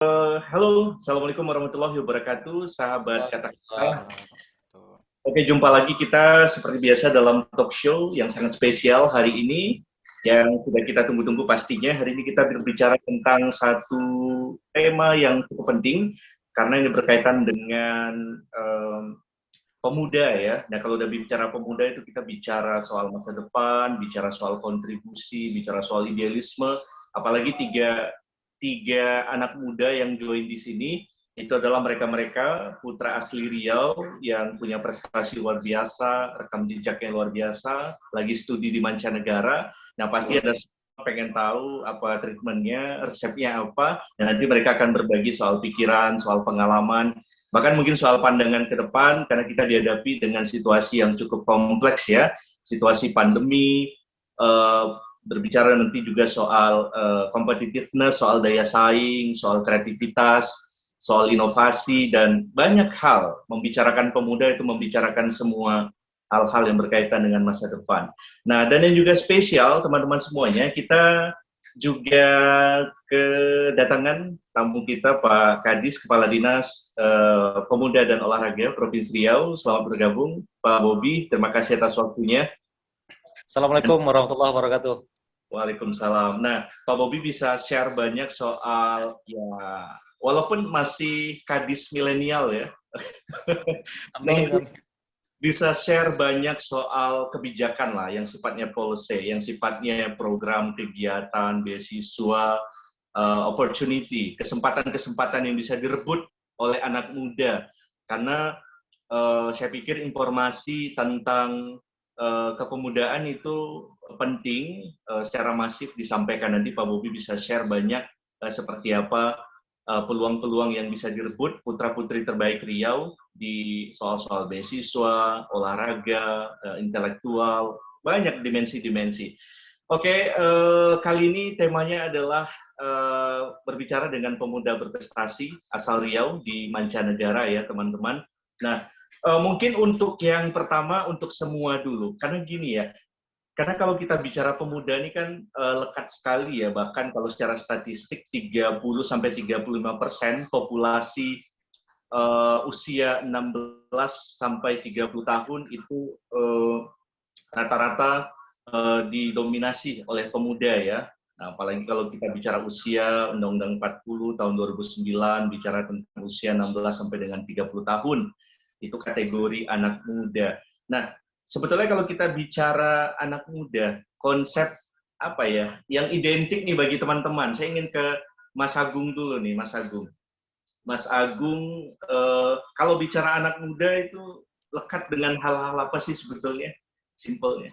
Halo, Assalamualaikum warahmatullahi wabarakatuh, sahabat kata kita. Waalaikumsalam. Oke, jumpa lagi kita seperti biasa dalam talk show yang sangat spesial hari ini, yang sudah kita tunggu-tunggu pastinya. Hari ini kita berbicara tentang satu tema yang cukup penting, karena ini berkaitan dengan pemuda ya. Nah, kalau udah bicara pemuda itu kita bicara soal masa depan, bicara soal kontribusi, bicara soal idealisme, apalagi tiga anak muda yang join di sini itu adalah mereka-mereka putra asli Riau yang punya prestasi luar biasa, rekam jejak yang luar biasa, lagi studi di mancanegara. Nah, pasti ada pengen tahu apa treatmentnya, resepnya apa, dan nanti mereka akan berbagi soal pikiran, soal pengalaman, bahkan mungkin soal pandangan ke depan, karena kita dihadapi dengan situasi yang cukup kompleks ya, situasi pandemi, berbicara nanti juga soal competitiveness, soal daya saing, soal kreativitas, soal inovasi, dan banyak hal. Membicarakan pemuda itu membicarakan semua hal-hal yang berkaitan dengan masa depan. Nah, dan yang juga spesial, teman-teman semuanya, kita juga kedatangan tamu kita, Pak Kadis, Kepala Dinas Pemuda dan Olahraga Provinsi Riau. Selamat bergabung, Pak Bobi. Terima kasih atas waktunya. Assalamualaikum warahmatullahi wabarakatuh. Waalaikumsalam. Nah, Pak Bobi bisa share banyak soal, ya, walaupun masih kadis milenial ya, Amin. bisa share banyak soal kebijakan lah, yang sifatnya policy, yang sifatnya program, kegiatan, beasiswa, opportunity, kesempatan-kesempatan yang bisa direbut oleh anak muda. Karena saya pikir informasi tentang kepemudaan itu penting secara masif disampaikan. Nanti Pak Bobi bisa share banyak seperti apa peluang-peluang yang bisa direbut putra-putri terbaik Riau di soal-soal beasiswa, olahraga, intelektual, banyak dimensi-dimensi. Oke, kali ini temanya adalah berbicara dengan pemuda berprestasi asal Riau di mancanegara ya teman-teman. Nah, mungkin untuk yang pertama, untuk semua dulu. Karena gini ya, karena kalau kita bicara pemuda ini kan lekat sekali ya, bahkan kalau secara statistik 30-35% populasi usia 16-30 tahun itu rata-rata didominasi oleh pemuda ya. Nah, apalagi kalau kita bicara usia Undang-Undang 40 tahun 2009 bicara tentang usia 16 sampai dengan 30 tahun. Itu kategori anak muda. Nah, sebetulnya kalau kita bicara anak muda, konsep apa ya yang identik nih bagi teman-teman. Saya ingin ke Mas Agung dulu nih, Mas Agung. Mas Agung, kalau bicara anak muda itu lekat dengan hal-hal apa sih sebetulnya? Simpelnya.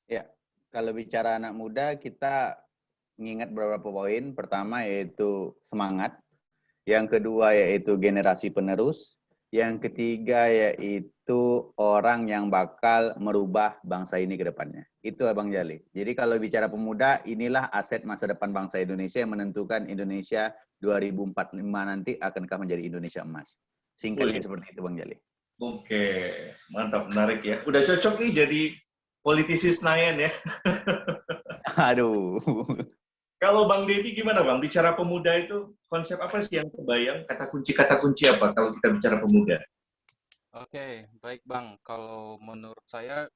Ya, kalau bicara anak muda, kita mengingat beberapa poin. Pertama yaitu semangat. Yang kedua yaitu generasi penerus. Yang ketiga yaitu orang yang bakal merubah bangsa ini ke depannya. Itu Bang Jali. Jadi kalau bicara pemuda, inilah aset masa depan bangsa Indonesia yang menentukan Indonesia 2045 nanti akankah menjadi Indonesia emas. Singkatnya seperti itu Bang Jali. Oke, mantap, menarik ya. Udah cocok nih jadi politisi Senayan ya. Aduh. Kalau Bang Deddy gimana Bang? Bicara pemuda itu konsep apa sih yang terbayang? Kata kunci apa kalau kita bicara pemuda? Oke, baik Bang. Kalau menurut saya,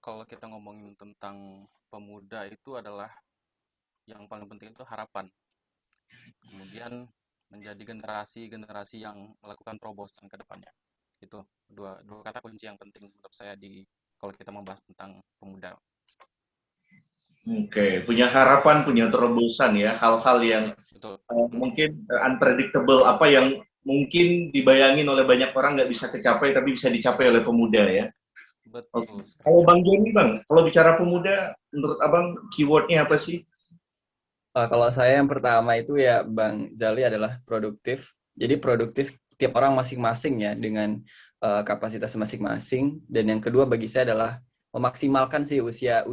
kalau kita ngomongin tentang pemuda itu adalah yang paling penting itu harapan. Kemudian menjadi generasi yang melakukan terobosan ke depannya. Itu dua kata kunci yang penting menurut saya kalau kita membahas tentang pemuda. Oke, punya harapan, punya terobosan ya, hal-hal yang Betul. mungkin unpredictable, apa yang mungkin dibayangin oleh banyak orang nggak bisa kecapai, tapi bisa dicapai oleh pemuda ya. Betul. Oke. Kalau Bang Joni Bang, kalau bicara pemuda, menurut Abang keywordnya apa sih? Kalau saya yang pertama itu ya Bang Zali adalah produktif. Jadi produktif tiap orang masing-masing ya dengan kapasitas masing-masing. Dan yang kedua bagi saya adalah memaksimalkan sih usia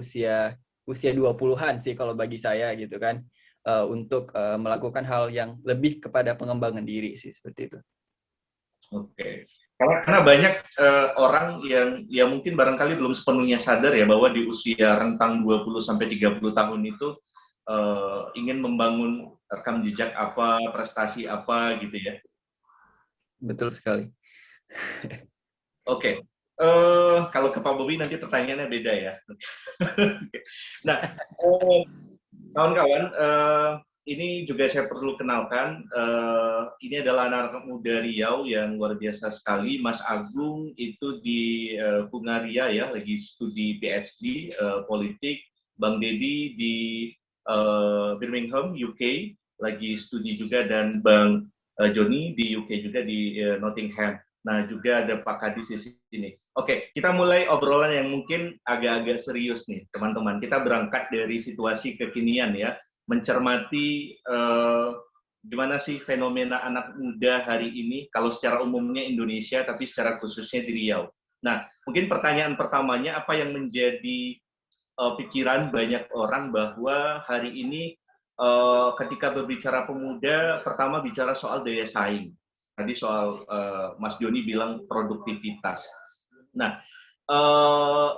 20-an sih kalau bagi saya gitu kan. Untuk melakukan hal yang lebih kepada pengembangan diri sih seperti itu. Oke. Karena banyak orang yang mungkin barangkali belum sepenuhnya sadar ya bahwa di usia rentang 20-30 tahun itu ingin membangun rekam jejak apa, prestasi apa gitu ya. Betul sekali. Oke. Kalau ke Pak Bobi nanti pertanyaannya beda ya. Nah, kawan-kawan, ini juga saya perlu kenalkan. Ini adalah anak muda Riau yang luar biasa sekali. Mas Agung itu di Hungaria ya, lagi studi PhD politik. Bang Dedi di Birmingham, UK, lagi studi juga, dan Bang Joni di UK juga di Nottingham. Nah, juga ada Pak Kadis di sini. Oke, kita mulai obrolan yang mungkin agak-agak serius nih, teman-teman. Kita berangkat dari situasi kekinian ya, mencermati gimana sih fenomena anak muda hari ini, kalau secara umumnya Indonesia, tapi secara khususnya di Riau. Nah, mungkin pertanyaan pertamanya, apa yang menjadi pikiran banyak orang bahwa hari ini ketika berbicara pemuda, pertama bicara soal daya saing. Tadi soal Mas Joni bilang produktivitas. Nah,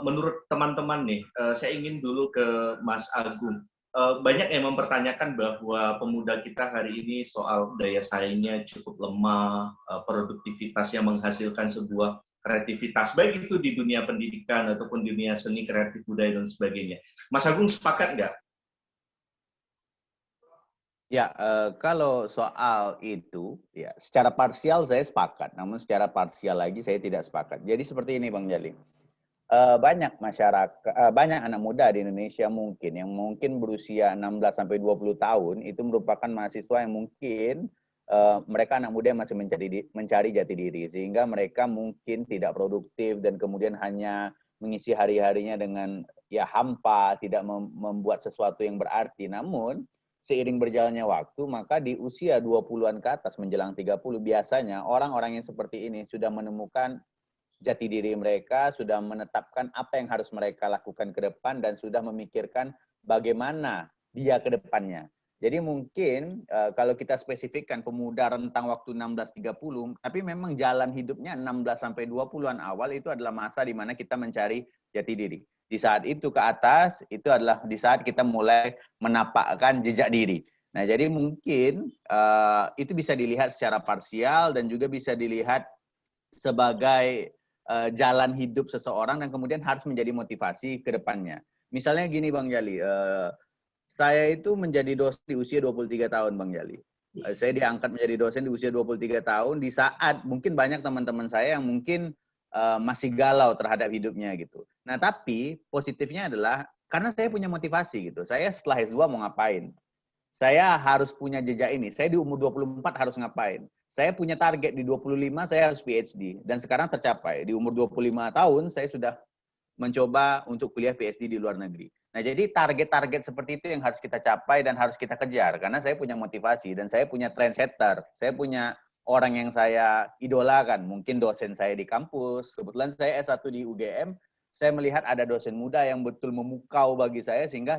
menurut teman-teman nih, saya ingin dulu ke Mas Agung. Banyak yang mempertanyakan bahwa pemuda kita hari ini soal daya saingnya cukup lemah, produktivitasnya menghasilkan sebuah kreativitas, baik itu di dunia pendidikan ataupun dunia seni, kreatif, budaya, dan sebagainya. Mas Agung sepakat nggak? Ya, kalau soal itu, ya secara parsial saya sepakat, namun secara parsial lagi saya tidak sepakat. Jadi seperti ini Bang Jali, banyak masyarakat, banyak anak muda di Indonesia yang mungkin berusia 16 sampai 20 tahun itu merupakan mahasiswa yang mungkin mereka anak muda yang masih mencari jati diri, sehingga mereka mungkin tidak produktif dan kemudian hanya mengisi hari-harinya dengan ya hampa, tidak membuat sesuatu yang berarti. Namun seiring berjalannya waktu, maka di usia 20-an ke atas menjelang 30, biasanya orang-orang yang seperti ini sudah menemukan jati diri mereka, sudah menetapkan apa yang harus mereka lakukan ke depan, dan sudah memikirkan bagaimana dia ke depannya. Jadi mungkin kalau kita spesifikkan pemuda rentang waktu 16-30, tapi memang jalan hidupnya 16 sampai 20-an awal itu adalah masa di mana kita mencari jati diri. Di saat itu ke atas, itu adalah di saat kita mulai menapakkan jejak diri. Nah, jadi mungkin itu bisa dilihat secara parsial dan juga bisa dilihat sebagai jalan hidup seseorang dan kemudian harus menjadi motivasi ke depannya. Misalnya gini Bang Jali, saya itu menjadi dosen di usia 23 tahun Bang Jali. Saya diangkat menjadi dosen di usia 23 tahun di saat mungkin banyak teman-teman saya yang mungkin masih galau terhadap hidupnya gitu. Nah, tapi positifnya adalah karena saya punya motivasi gitu. Saya setelah S2 mau ngapain? Saya harus punya jejak ini. Saya di umur 24 harus ngapain? Saya punya target di 25 saya harus PhD dan sekarang tercapai. Di umur 25 tahun saya sudah mencoba untuk kuliah PhD di luar negeri. Nah, jadi target-target seperti itu yang harus kita capai dan harus kita kejar karena saya punya motivasi dan saya punya trendsetter. Saya punya orang yang saya idolakan, mungkin dosen saya di kampus. Kebetulan saya S1 di UGM, saya melihat ada dosen muda yang betul memukau bagi saya sehingga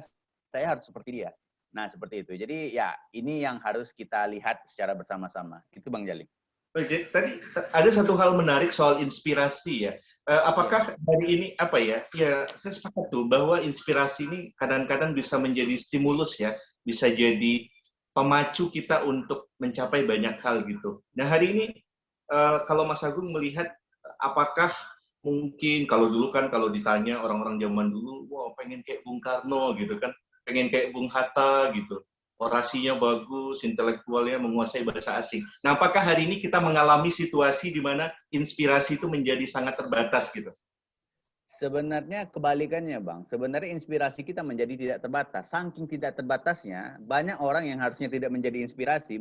saya harus seperti dia. Nah, seperti itu. Jadi ya, ini yang harus kita lihat secara bersama-sama. Itu Bang Jali. Oke, tadi ada satu hal menarik soal inspirasi ya. Apakah hari ini apa ya? Ya, saya sepakat tuh bahwa inspirasi ini kadang-kadang bisa menjadi stimulus ya, bisa jadi pemacu kita untuk mencapai banyak hal gitu. Nah, hari ini kalau Mas Agung melihat apakah mungkin kalau dulu kan kalau ditanya orang-orang zaman dulu, wah pengen kayak Bung Karno gitu kan, pengen kayak Bung Hatta gitu. Orasinya bagus, intelektualnya menguasai bahasa asing. Nah, apakah hari ini kita mengalami situasi di mana inspirasi itu menjadi sangat terbatas gitu? Sebenarnya kebalikannya, Bang. Sebenarnya inspirasi kita menjadi tidak terbatas. Saking tidak terbatasnya, banyak orang yang harusnya tidak menjadi inspirasi.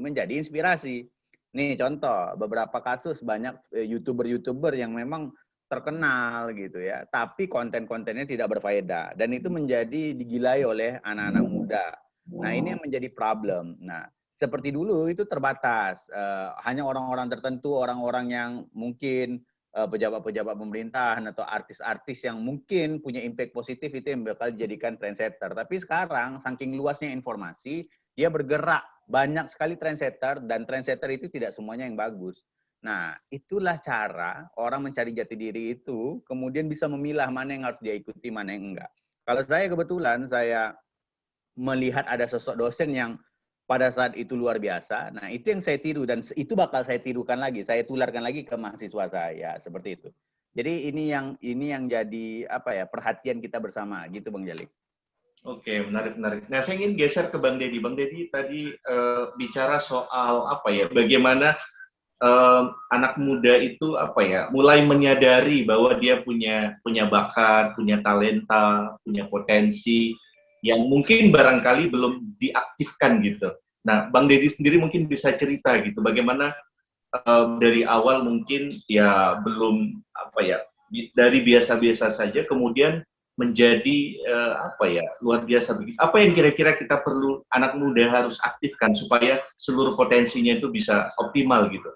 Nih, contoh, beberapa kasus banyak YouTuber-YouTuber yang memang terkenal gitu ya, tapi konten-kontennya tidak berfaedah. Dan itu menjadi digilai oleh anak-anak muda. Nah, ini yang menjadi problem. Nah, seperti dulu itu terbatas. Hanya orang-orang tertentu, orang-orang yang mungkin pejabat-pejabat pemerintahan atau artis-artis yang mungkin punya impact positif itu yang bakal dijadikan trendsetter. Tapi sekarang saking luasnya informasi, dia bergerak banyak sekali trendsetter dan trendsetter itu tidak semuanya yang bagus. Nah, itulah cara orang mencari jati diri itu kemudian bisa memilah mana yang harus dia ikuti, mana yang enggak. Kalau saya kebetulan saya melihat ada sosok dosen yang pada saat itu luar biasa. Nah, itu yang saya tiru dan itu bakal saya tirukan lagi, saya tularkan lagi ke mahasiswa saya seperti itu. Jadi ini yang jadi apa ya, perhatian kita bersama gitu Bang Jali. Oke, menarik. Nah, saya ingin geser ke Bang Deddy. Bang Deddy tadi bicara soal apa ya, bagaimana anak muda itu apa ya, mulai menyadari bahwa dia punya bakat, punya talenta, punya potensi yang mungkin barangkali belum diaktifkan gitu. Nah, Bang Deddy sendiri mungkin bisa cerita gitu, bagaimana dari awal mungkin ya belum apa ya, dari biasa-biasa saja kemudian menjadi apa ya, luar biasa begitu. Apa yang kira-kira kita perlu anak muda harus aktifkan supaya seluruh potensinya itu bisa optimal gitu?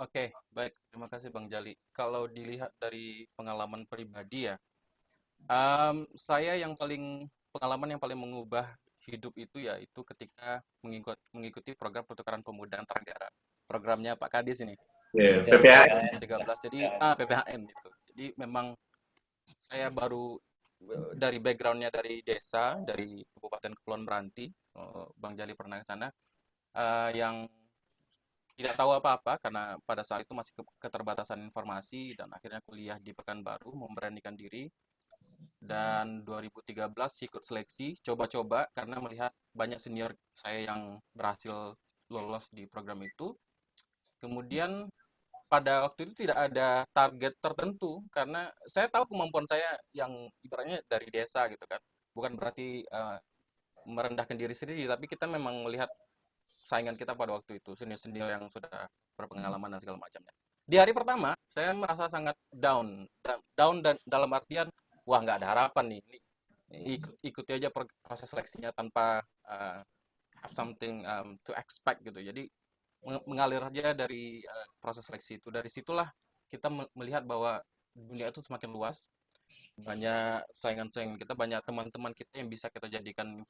Oke, baik. Terima kasih Bang Jali. Kalau dilihat dari pengalaman pribadi ya, saya pengalaman yang paling mengubah hidup itu yaitu ketika mengikuti program pertukaran pemuda antar negara. Programnya Pak Kadis ini. Yeah, Di PPAN. 2013. Jadi PPHN gitu. Jadi memang saya baru dari background-nya dari desa, dari Kabupaten Kepulauan Meranti, Bang Jali pernah ke sana, yang tidak tahu apa-apa karena pada saat itu masih keterbatasan informasi dan akhirnya kuliah di Pekanbaru, memberanikan diri. Dan 2013 ikut seleksi, coba-coba karena melihat banyak senior saya yang berhasil lolos di program itu. Kemudian pada waktu itu tidak ada target tertentu karena saya tahu kemampuan saya yang ibaratnya dari desa gitu kan. Bukan berarti merendahkan diri sendiri, tapi kita memang melihat saingan kita pada waktu itu, senior-senior yang sudah berpengalaman dan segala macamnya. Di hari pertama, saya merasa sangat down dan dalam artian, wah nggak ada harapan nih, ikuti aja proses seleksinya tanpa have something to expect gitu. Jadi mengalir aja dari proses seleksi itu. Dari situlah kita melihat bahwa dunia itu semakin luas, banyak saingan-saingan kita, banyak teman-teman kita yang bisa kita jadikan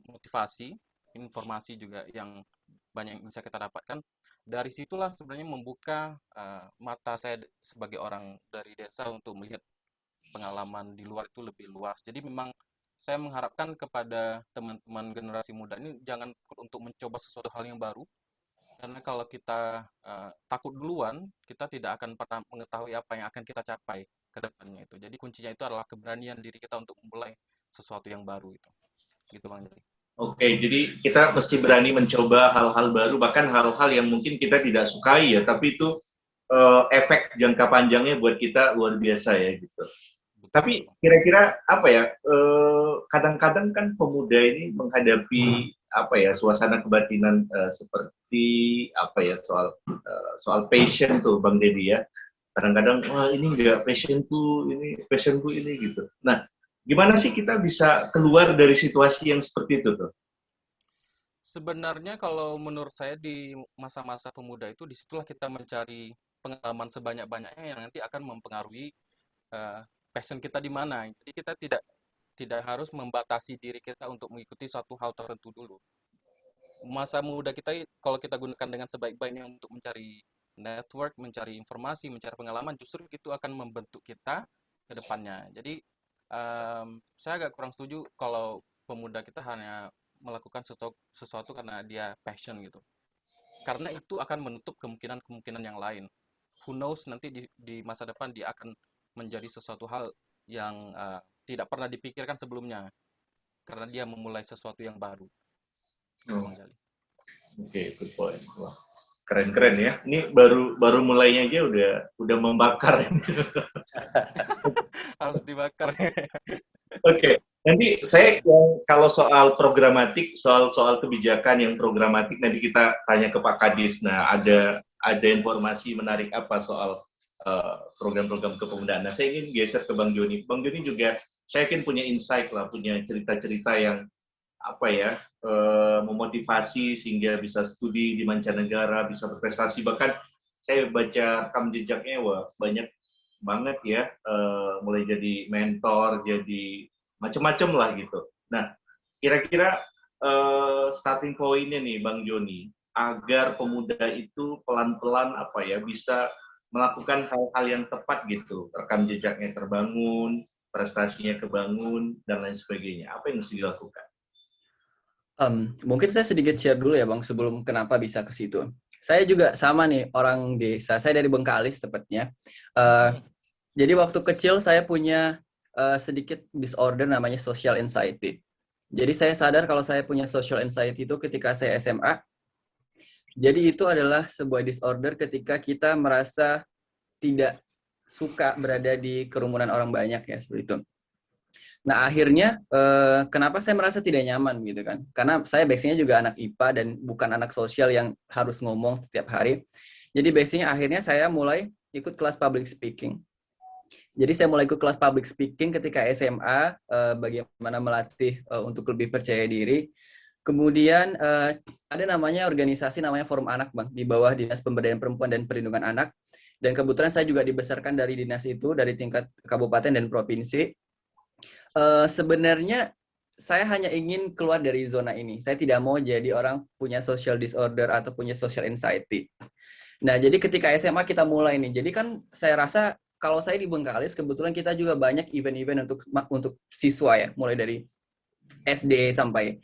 motivasi, informasi juga yang banyak yang bisa kita dapatkan. Dari situlah sebenarnya membuka mata saya sebagai orang dari desa untuk melihat pengalaman di luar itu lebih luas. Jadi memang saya mengharapkan kepada teman-teman generasi muda ini jangan untuk mencoba sesuatu hal yang baru, karena kalau kita takut duluan, kita tidak akan pernah mengetahui apa yang akan kita capai ke depannya itu. Jadi kuncinya itu adalah keberanian diri kita untuk memulai sesuatu yang baru itu. Gitu Bang Jali. Oke, jadi kita mesti berani mencoba hal-hal baru, bahkan hal-hal yang mungkin kita tidak sukai ya, tapi itu efek jangka panjangnya buat kita luar biasa ya gitu. Betul, Tapi betul. kira-kira apa ya, kadang-kadang kan pemuda ini menghadapi apa ya, suasana kebatinan seperti apa ya, soal passion tuh Bang Deddy ya. Kadang-kadang wah ini enggak passionku ini gitu. Nah, gimana sih kita bisa keluar dari situasi yang seperti itu tuh? Sebenarnya kalau menurut saya di masa-masa pemuda itu disitulah kita mencari pengalaman sebanyak-banyaknya yang nanti akan mempengaruhi passion kita di mana. Jadi kita tidak harus membatasi diri kita untuk mengikuti satu hal tertentu dulu. Masa muda kita kalau kita gunakan dengan sebaik-baiknya untuk mencari network, mencari informasi, mencari pengalaman, justru itu akan membentuk kita ke depannya. Jadi saya agak kurang setuju kalau pemuda kita hanya melakukan sesuatu karena dia passion gitu. Karena itu akan menutup kemungkinan-kemungkinan yang lain. Who knows nanti di masa depan dia akan menjadi sesuatu hal yang tidak pernah dipikirkan sebelumnya. Karena dia memulai sesuatu yang baru. Oke, good point. Wah, keren-keren ya. Ini baru mulainya aja udah membakar. Harus dibakar. Oke, nanti saya kalau soal programatik, soal kebijakan yang programatik nanti kita tanya ke Pak Kadis. Nah, ada informasi menarik apa soal program-program kepemudaan. Nah, saya ingin geser ke Bang Joni. Bang Joni juga saya yakin punya insight lah, punya cerita-cerita yang apa ya, memotivasi sehingga bisa studi di mancanegara, bisa berprestasi. Bahkan saya baca rekam jejaknya, wah banyak banget ya, mulai jadi mentor, jadi macam-macam lah gitu. Nah, kira-kira starting point-nya nih Bang Joni, agar pemuda itu pelan-pelan apa ya, bisa melakukan hal-hal yang tepat gitu, rekam jejaknya terbangun, prestasinya kebangun, dan lain sebagainya. Apa yang mesti dilakukan? Mungkin saya sedikit share dulu ya Bang, sebelum kenapa bisa ke situ. Saya juga sama nih, orang desa. Saya dari Bengkalis tepatnya. Jadi waktu kecil saya punya sedikit disorder namanya social anxiety. Jadi saya sadar kalau saya punya social anxiety itu ketika saya SMA. Jadi itu adalah sebuah disorder ketika kita merasa tidak suka berada di kerumunan orang banyak ya, seperti itu. Nah, akhirnya kenapa saya merasa tidak nyaman gitu kan? Karena saya basicnya juga anak IPA dan bukan anak sosial yang harus ngomong setiap hari. Jadi basicnya akhirnya saya mulai ikut kelas public speaking. Jadi saya mulai ikut kelas public speaking ketika SMA, bagaimana melatih untuk lebih percaya diri. Kemudian ada namanya organisasi namanya Forum Anak Bang, di bawah Dinas Pemberdayaan Perempuan dan Perlindungan Anak. Dan kebetulan saya juga dibesarkan dari dinas itu, dari tingkat kabupaten dan provinsi. Sebenarnya saya hanya ingin keluar dari zona ini. Saya tidak mau jadi orang punya social disorder atau punya social anxiety. Nah, jadi ketika SMA kita mulai nih. Jadi kan saya rasa kalau saya di Bengkalis kebetulan kita juga banyak event-event untuk siswa ya, mulai dari SD sampai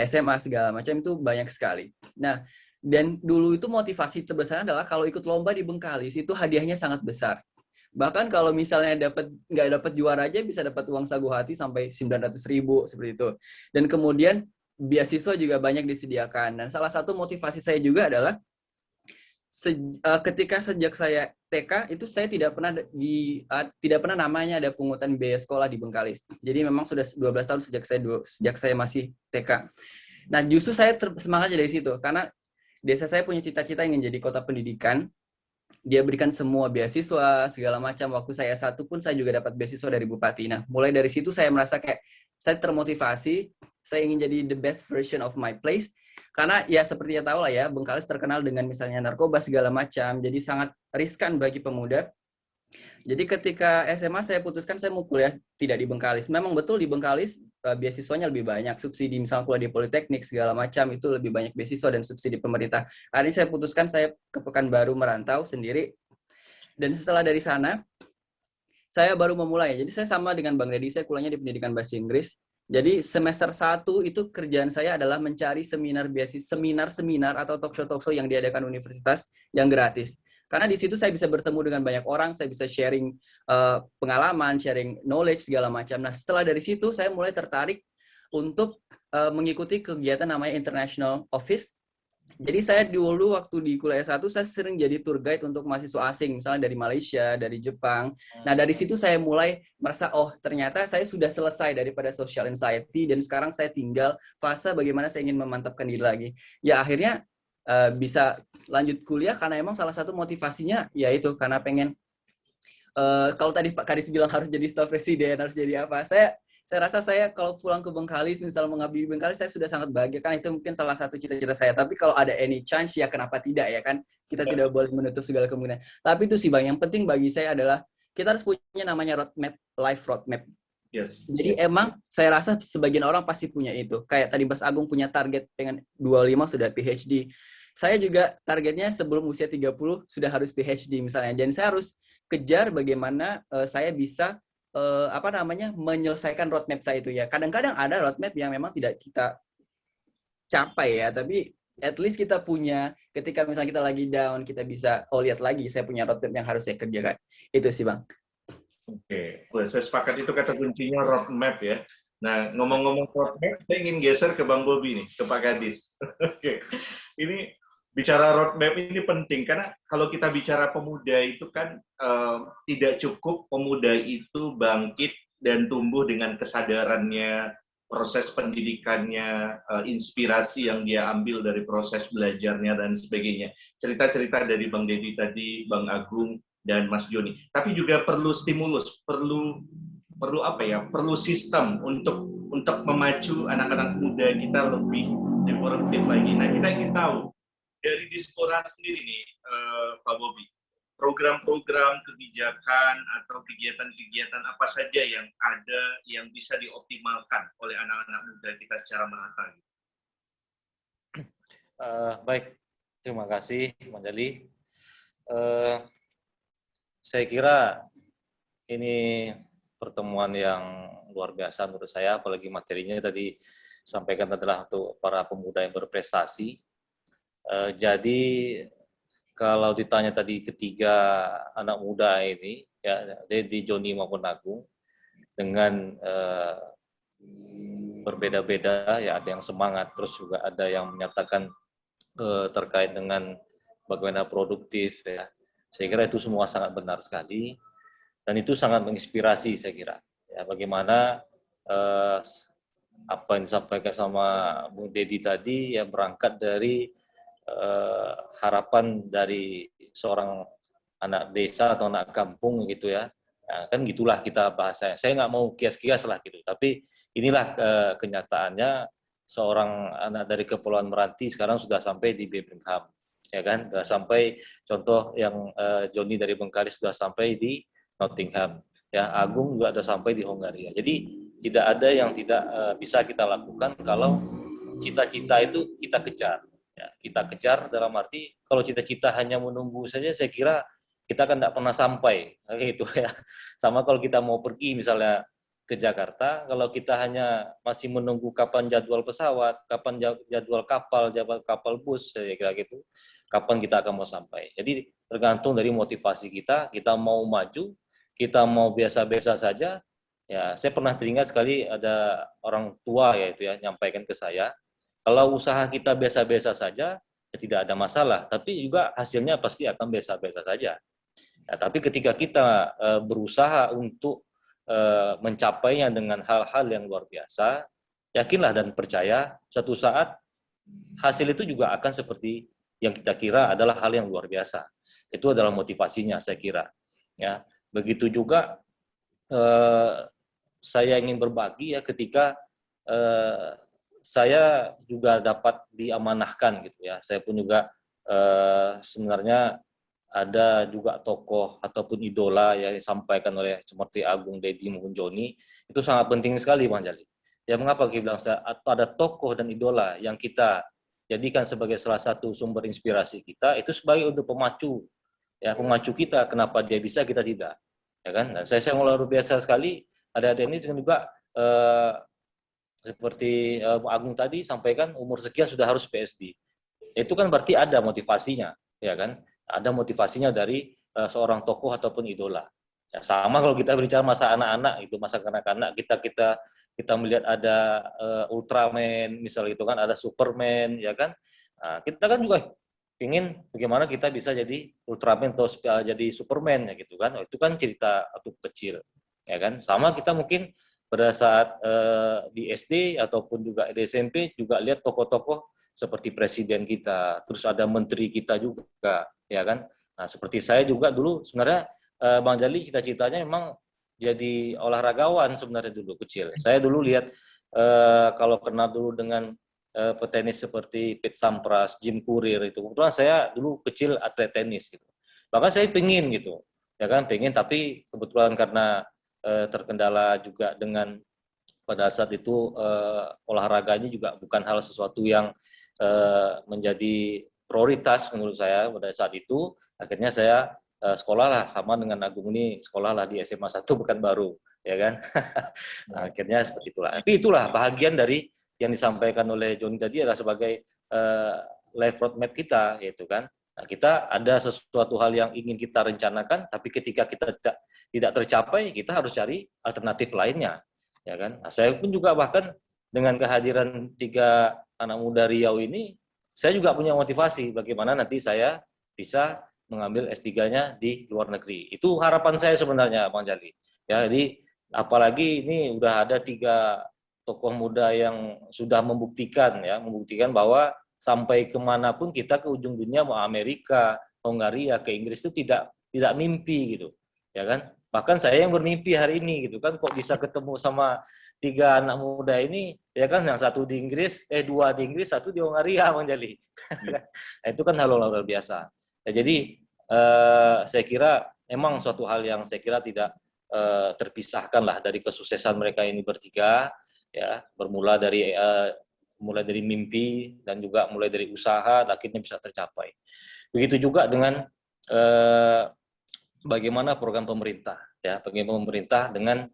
SMA segala macam itu banyak sekali. Nah, dan dulu itu motivasi terbesar adalah kalau ikut lomba di Bengkalis itu hadiahnya sangat besar. Bahkan kalau misalnya nggak dapat juara aja bisa dapat uang sagu hati sampai 900.000 seperti itu. Dan kemudian beasiswa juga banyak disediakan. Dan salah satu motivasi saya juga adalah ketika sejak saya TK itu saya tidak pernah namanya ada pungutan biaya sekolah di Bengkalis. Jadi memang sudah 12 tahun sejak saya masih TK. Nah, justru saya semangat dari situ karena desa saya punya cita-cita ingin jadi kota pendidikan. Dia berikan semua beasiswa segala macam. Waktu saya satu pun saya juga dapat beasiswa dari bupati. Nah, mulai dari situ saya merasa kayak saya termotivasi, saya ingin jadi the best version of my place. Karena ya seperti yang tahu lah ya, Bengkalis terkenal dengan misalnya narkoba segala macam. Jadi sangat riskan bagi pemuda. Jadi ketika SMA saya putuskan saya mau kuliah tidak di Bengkalis. Memang betul di Bengkalis beasiswanya lebih banyak, subsidi misalnya kuliah di Politeknik segala macam itu lebih banyak beasiswa dan subsidi pemerintah. Hari ini saya putuskan saya ke Pekanbaru merantau sendiri. Dan setelah dari sana saya baru memulai. Jadi saya sama dengan Bang Deddy, saya kuliahnya di pendidikan bahasa Inggris. Jadi semester 1 itu kerjaan saya adalah mencari seminar atau talk show yang diadakan universitas yang gratis. Karena di situ saya bisa bertemu dengan banyak orang, saya bisa sharing pengalaman, sharing knowledge segala macam. Nah, setelah dari situ saya mulai tertarik untuk mengikuti kegiatan namanya International Office. Jadi saya dulu waktu di kuliah 1 saya sering jadi tour guide untuk mahasiswa asing, misalnya dari Malaysia, dari Jepang. Nah, dari situ saya mulai merasa, oh ternyata saya sudah selesai daripada social anxiety dan sekarang saya tinggal fase bagaimana saya ingin memantapkan diri lagi. Ya akhirnya bisa lanjut kuliah karena emang salah satu motivasinya yaitu karena pengen, kalau tadi Pak Kadis bilang harus jadi staf presiden, harus jadi apa, saya rasa saya kalau pulang ke Bengkalis, misal mengabdi di Bengkalis, saya sudah sangat bahagia, kan itu mungkin salah satu cita-cita saya. Tapi kalau ada any chance, ya kenapa tidak ya kan? Kita tidak boleh menutup segala kemungkinan. Tapi itu sih Bang, yang penting bagi saya adalah kita harus punya namanya roadmap, life roadmap. Yes. Jadi emang saya rasa sebagian orang pasti punya itu. Kayak tadi Mas Agung punya target pengen 25 sudah PhD. Saya juga targetnya sebelum usia 30 sudah harus PhD misalnya. Dan saya harus kejar bagaimana saya bisa menyelesaikan roadmap saya itu ya. Kadang-kadang ada roadmap yang memang tidak kita capai ya, tapi at least kita punya, ketika misalnya kita lagi down, kita bisa, lihat lagi, saya punya roadmap yang harus saya kerjakan. Itu sih Bang. Oke, saya sepakat itu kata kuncinya roadmap ya. Nah, ngomong-ngomong roadmap, saya ingin geser ke Bang Bobi nih, ke Pak Kadis. Oke, ini bicara roadmap ini penting karena kalau kita bicara pemuda itu kan tidak cukup pemuda itu bangkit dan tumbuh dengan kesadarannya, proses pendidikannya, inspirasi yang dia ambil dari proses belajarnya dan sebagainya. Cerita-cerita dari Bang Deddy tadi, Bang Agung dan Mas Joni. Tapi juga perlu stimulus, perlu sistem untuk memacu anak-anak muda kita lebih produktif lagi. Nah, kita ingin tahu dari Dispora sendiri nih, Pak Bobi, program-program kebijakan atau kegiatan-kegiatan apa saja yang ada yang bisa dioptimalkan oleh anak-anak muda kita secara merata? Baik, terima kasih, Bang Jali. Saya kira ini pertemuan yang luar biasa menurut saya, apalagi materinya tadi sampaikan adalah untuk para pemuda yang berprestasi. Jadi kalau ditanya tadi ketiga anak muda ini, ya di Joni maupun Agung, dengan berbeda-beda, ya ada yang semangat, terus juga ada yang menyatakan terkait dengan bagaimana produktif, ya. Saya kira itu semua sangat benar sekali, dan itu sangat menginspirasi saya kira. Ya, bagaimana apa yang disampaikan sama Bung Dedi tadi, ya berangkat dari harapan dari seorang anak desa atau anak kampung gitu ya. Nah, kan gitulah kita bahasanya. Saya nggak mau kias-kias lah gitu, tapi inilah kenyataannya seorang anak dari Kepulauan Meranti sekarang sudah sampai di Birmingham, ya kan? Sudah sampai, contoh yang Joni dari Bengkalis sudah sampai di Nottingham, ya. Agung juga sudah sampai di Hongaria. Jadi tidak ada yang tidak bisa kita lakukan kalau cita-cita itu kita kejar. Ya, kita kejar dalam arti kalau cita-cita hanya menunggu saja, saya kira kita kan tidak pernah sampai, gitu ya. Sama kalau kita mau pergi misalnya ke Jakarta, kalau kita hanya masih menunggu kapan jadwal pesawat, kapan jadwal kapal bus, saya kira gitu, kapan kita akan mau sampai. Jadi tergantung dari motivasi kita mau maju, kita mau biasa-biasa saja. Ya, saya pernah teringat sekali ada orang tua yaitu ya nyampaikan ke saya, kalau usaha kita biasa-biasa saja, ya tidak ada masalah, tapi juga hasilnya pasti akan biasa-biasa saja. Ya, tapi ketika kita berusaha untuk mencapainya dengan hal-hal yang luar biasa, yakinlah dan percaya suatu saat hasil itu juga akan seperti yang kita kira adalah hal yang luar biasa. Itu adalah motivasinya saya kira. Ya, begitu juga saya ingin berbagi ya ketika saya juga dapat diamanahkan gitu ya. Saya pun juga sebenarnya ada juga tokoh ataupun idola yang disampaikan oleh seperti Agung, Dedi maupun Joni, itu sangat penting sekali Bang Jali. Ya mengapa kita bilang ada tokoh dan idola yang kita jadikan sebagai salah satu sumber inspirasi kita, itu sebagai untuk pemacu, ya pemacu kita kenapa dia bisa kita tidak, ya kan? Nah, saya luar biasa sekali ada ini juga seperti Agung tadi sampaikan umur sekian sudah harus PSD. Itu kan berarti ada motivasinya, ya kan? Ada motivasinya dari seorang tokoh ataupun idola. Ya, sama kalau kita bicara masa anak-anak itu, masa kanak-kanak kita melihat ada Ultraman misalnya itu kan, ada Superman, ya kan? Nah, kita kan juga ingin bagaimana kita bisa jadi Ultraman atau jadi Superman ya gitu kan. Itu kan cerita waktu kecil, ya kan? Sama kita mungkin pada saat di SD ataupun juga di SMP juga lihat tokoh-tokoh seperti presiden kita, terus ada menteri kita juga, ya kan? Nah, seperti saya juga dulu sebenarnya Bang Jali cita-citanya memang jadi olahragawan sebenarnya dulu kecil. Saya dulu lihat kalau kenal dulu dengan petenis seperti Pete Sampras, Jim Courier itu. Kebetulan saya dulu kecil atlet tenis gitu. Bahkan saya pengen gitu, ya kan? Pengen, tapi kebetulan karena terkendala juga dengan pada saat itu olahraganya juga bukan hal sesuatu yang menjadi prioritas menurut saya pada saat itu. Akhirnya saya sekolah lah sama dengan Agung ini, sekolah lah di SMA 1 Pekanbaru, ya kan. Nah, akhirnya seperti itulah. Tapi itulah bahagian dari yang disampaikan oleh Joni tadi adalah sebagai life roadmap kita, yaitu kan. Nah, kita ada sesuatu hal yang ingin kita rencanakan, tapi ketika kita tidak tercapai, kita harus cari alternatif lainnya, ya kan. Nah, saya pun juga bahkan dengan kehadiran 3 anak muda Riau ini, saya juga punya motivasi bagaimana nanti saya bisa mengambil S3-nya di luar negeri. Itu harapan saya sebenarnya, Bang Jali. Ya, jadi apalagi ini udah ada 3 tokoh muda yang sudah membuktikan bahwa sampai kemanapun kita ke ujung dunia, mau Amerika, Hongaria, ke Inggris itu tidak mimpi gitu, ya kan? Bahkan saya yang bermimpi hari ini gitu kan, kok bisa ketemu sama 3 anak muda ini, ya kan, yang satu di Inggris, 2 di Inggris, 1 di Hongaria, Bang Jali. Itu kan hal luar biasa. Ya, jadi saya kira memang suatu hal yang saya kira tidak terpisahkan lah dari kesuksesan mereka ini bertiga, ya, bermula dari mulai dari mimpi dan juga mulai dari usaha, akhirnya bisa tercapai. Begitu juga dengan bagaimana program pemerintah, ya, bagaimana pemerintah dengan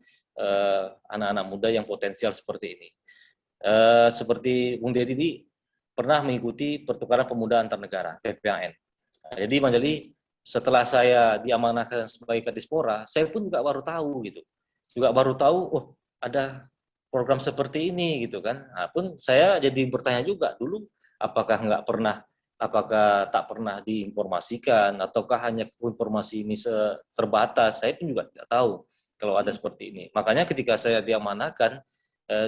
anak-anak muda yang potensial seperti ini. seperti Bung Deddy ini pernah mengikuti pertukaran pemuda antar negara PPAN. Nah, jadi Bang Jali, setelah saya diamanahkan sebagai Kadispora, saya pun juga baru tahu gitu. Juga baru tahu, oh ada program seperti ini gitu kan. Nah, pun saya jadi bertanya juga dulu, apakah tak pernah diinformasikan, ataukah hanya informasi ini terbatas. Saya pun juga tidak tahu kalau ada seperti ini. Makanya ketika saya diamanahkan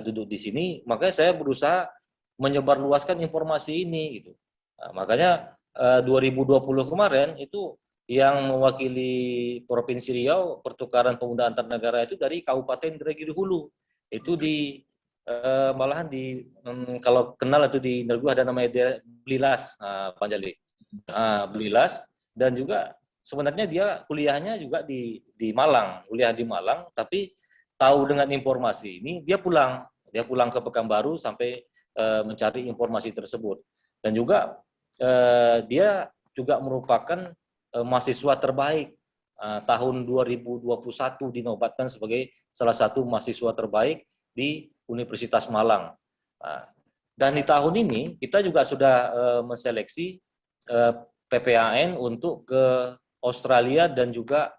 duduk di sini, makanya saya berusaha menyebarluaskan informasi ini gitu. Nah, makanya 2020 kemarin itu yang mewakili Provinsi Riau pertukaran pemuda antar negara itu dari Kabupaten Indragiri Hulu. Itu di malahan di kalau kenal itu di Indragiri ada namanya Blilas, Pak Jali. Blilas, dan juga sebenarnya dia kuliahnya juga di Malang, kuliah di Malang, tapi tahu dengan informasi ini dia pulang ke Pekanbaru sampai mencari informasi tersebut. Dan juga dia juga merupakan mahasiswa terbaik tahun 2021, dinobatkan sebagai salah satu mahasiswa terbaik di Universitas Malang. Dan di tahun ini kita juga sudah menseleksi PPAN untuk ke Australia dan juga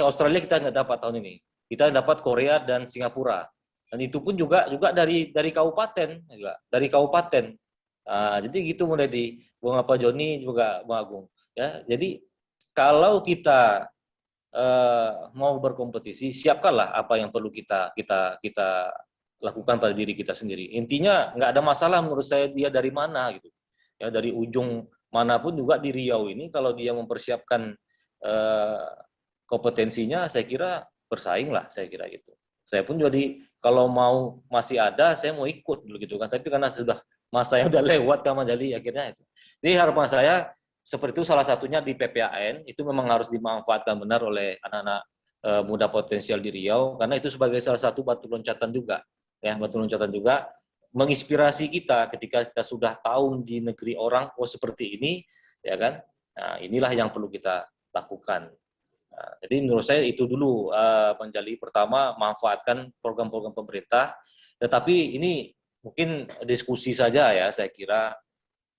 Australia kita nggak dapat tahun ini. Kita dapat Korea dan Singapura. Dan itu pun juga dari kabupaten, dari kabupaten. Jadi gitu mulai di Bung Apa Joni juga Bung Agung. Ya, jadi kalau kita mau berkompetisi, siapkanlah apa yang perlu kita lakukan pada diri kita sendiri. Intinya nggak ada masalah menurut saya dia dari mana gitu. Ya, dari ujung manapun juga di Riau ini kalau dia mempersiapkan kompetensinya, saya kira bersaing lah, saya kira gitu. Saya pun jadi kalau mau masih ada, saya mau ikut dulu gitu kan. Tapi karena sudah masa yang udah lewat kan jadi akhirnya itu. Jadi harapan saya seperti itu, salah satunya di PPAN itu memang harus dimanfaatkan benar oleh anak-anak muda potensial di Riau, karena itu sebagai salah satu batu loncatan juga, ya, batu loncatan juga menginspirasi kita ketika kita sudah tahun di negeri orang, oh seperti ini, ya kan? Nah, inilah yang perlu kita lakukan. Nah, jadi menurut saya itu dulu Bang Jali, pertama manfaatkan program-program pemerintah, tetapi ini mungkin diskusi saja ya, saya kira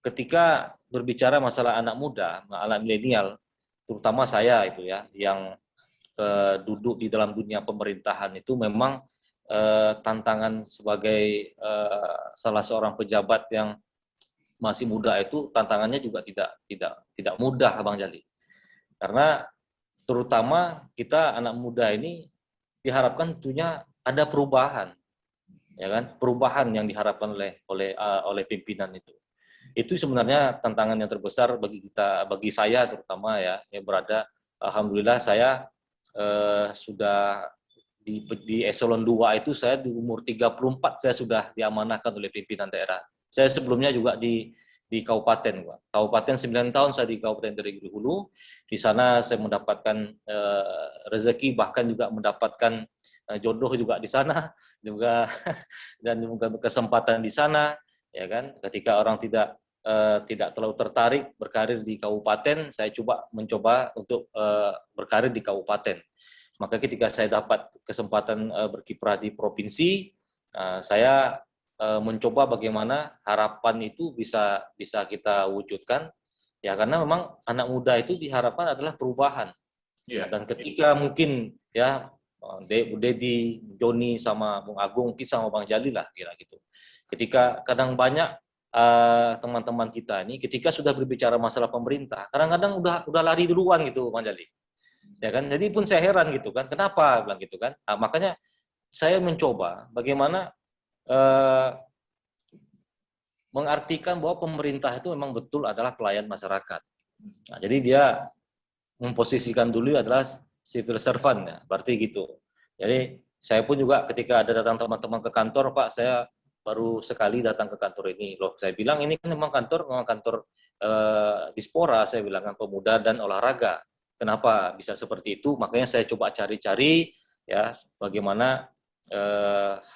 ketika berbicara masalah anak muda, anak milenial, terutama saya itu ya, yang duduk di dalam dunia pemerintahan itu memang tantangan sebagai salah seorang pejabat yang masih muda itu tantangannya juga tidak mudah, Bang Jali. Karena terutama kita anak muda ini diharapkan tentunya ada perubahan, ya kan? Perubahan yang diharapkan oleh pimpinan itu. Itu sebenarnya tantangan yang terbesar bagi saya terutama ya, yang berada, alhamdulillah saya sudah di eselon 2 itu, saya di umur 34 saya sudah diamanahkan oleh pimpinan daerah. Saya sebelumnya juga di kabupaten, kabupaten 9 tahun saya di Kabupaten Indragiri Hulu. Di sana saya mendapatkan rezeki, bahkan juga mendapatkan jodoh juga di sana juga dan juga kesempatan di sana, ya kan. Ketika orang tidak terlalu tertarik berkarir di kabupaten, saya mencoba untuk berkarir di kabupaten. Maka ketika saya dapat kesempatan berkiprah di provinsi, saya mencoba bagaimana harapan itu bisa kita wujudkan, ya, karena memang anak muda itu diharapkan adalah perubahan. Yeah. Dan ketika mungkin ya Bu Deddy, Joni sama Bung Agung, mungkin sama Bang Jali lah kira gitu. Ketika kadang banyak teman-teman kita ini ketika sudah berbicara masalah pemerintah, kadang-kadang udah lari duluan gitu Bang Jali. Ya kan? Jadi pun saya heran gitu kan, kenapa bilang gitu kan? Nah, makanya saya mencoba bagaimana mengartikan bahwa pemerintah itu memang betul adalah pelayan masyarakat. Nah, jadi dia memposisikan dulu adalah civil servant ya, berarti gitu. Jadi saya pun juga ketika ada datang teman-teman ke kantor, Pak, saya baru sekali datang ke kantor ini. Loh, saya bilang ini kan memang kantor Dispora, saya bilang kan pemuda dan olahraga. Kenapa bisa seperti itu? Makanya saya coba cari-cari ya bagaimana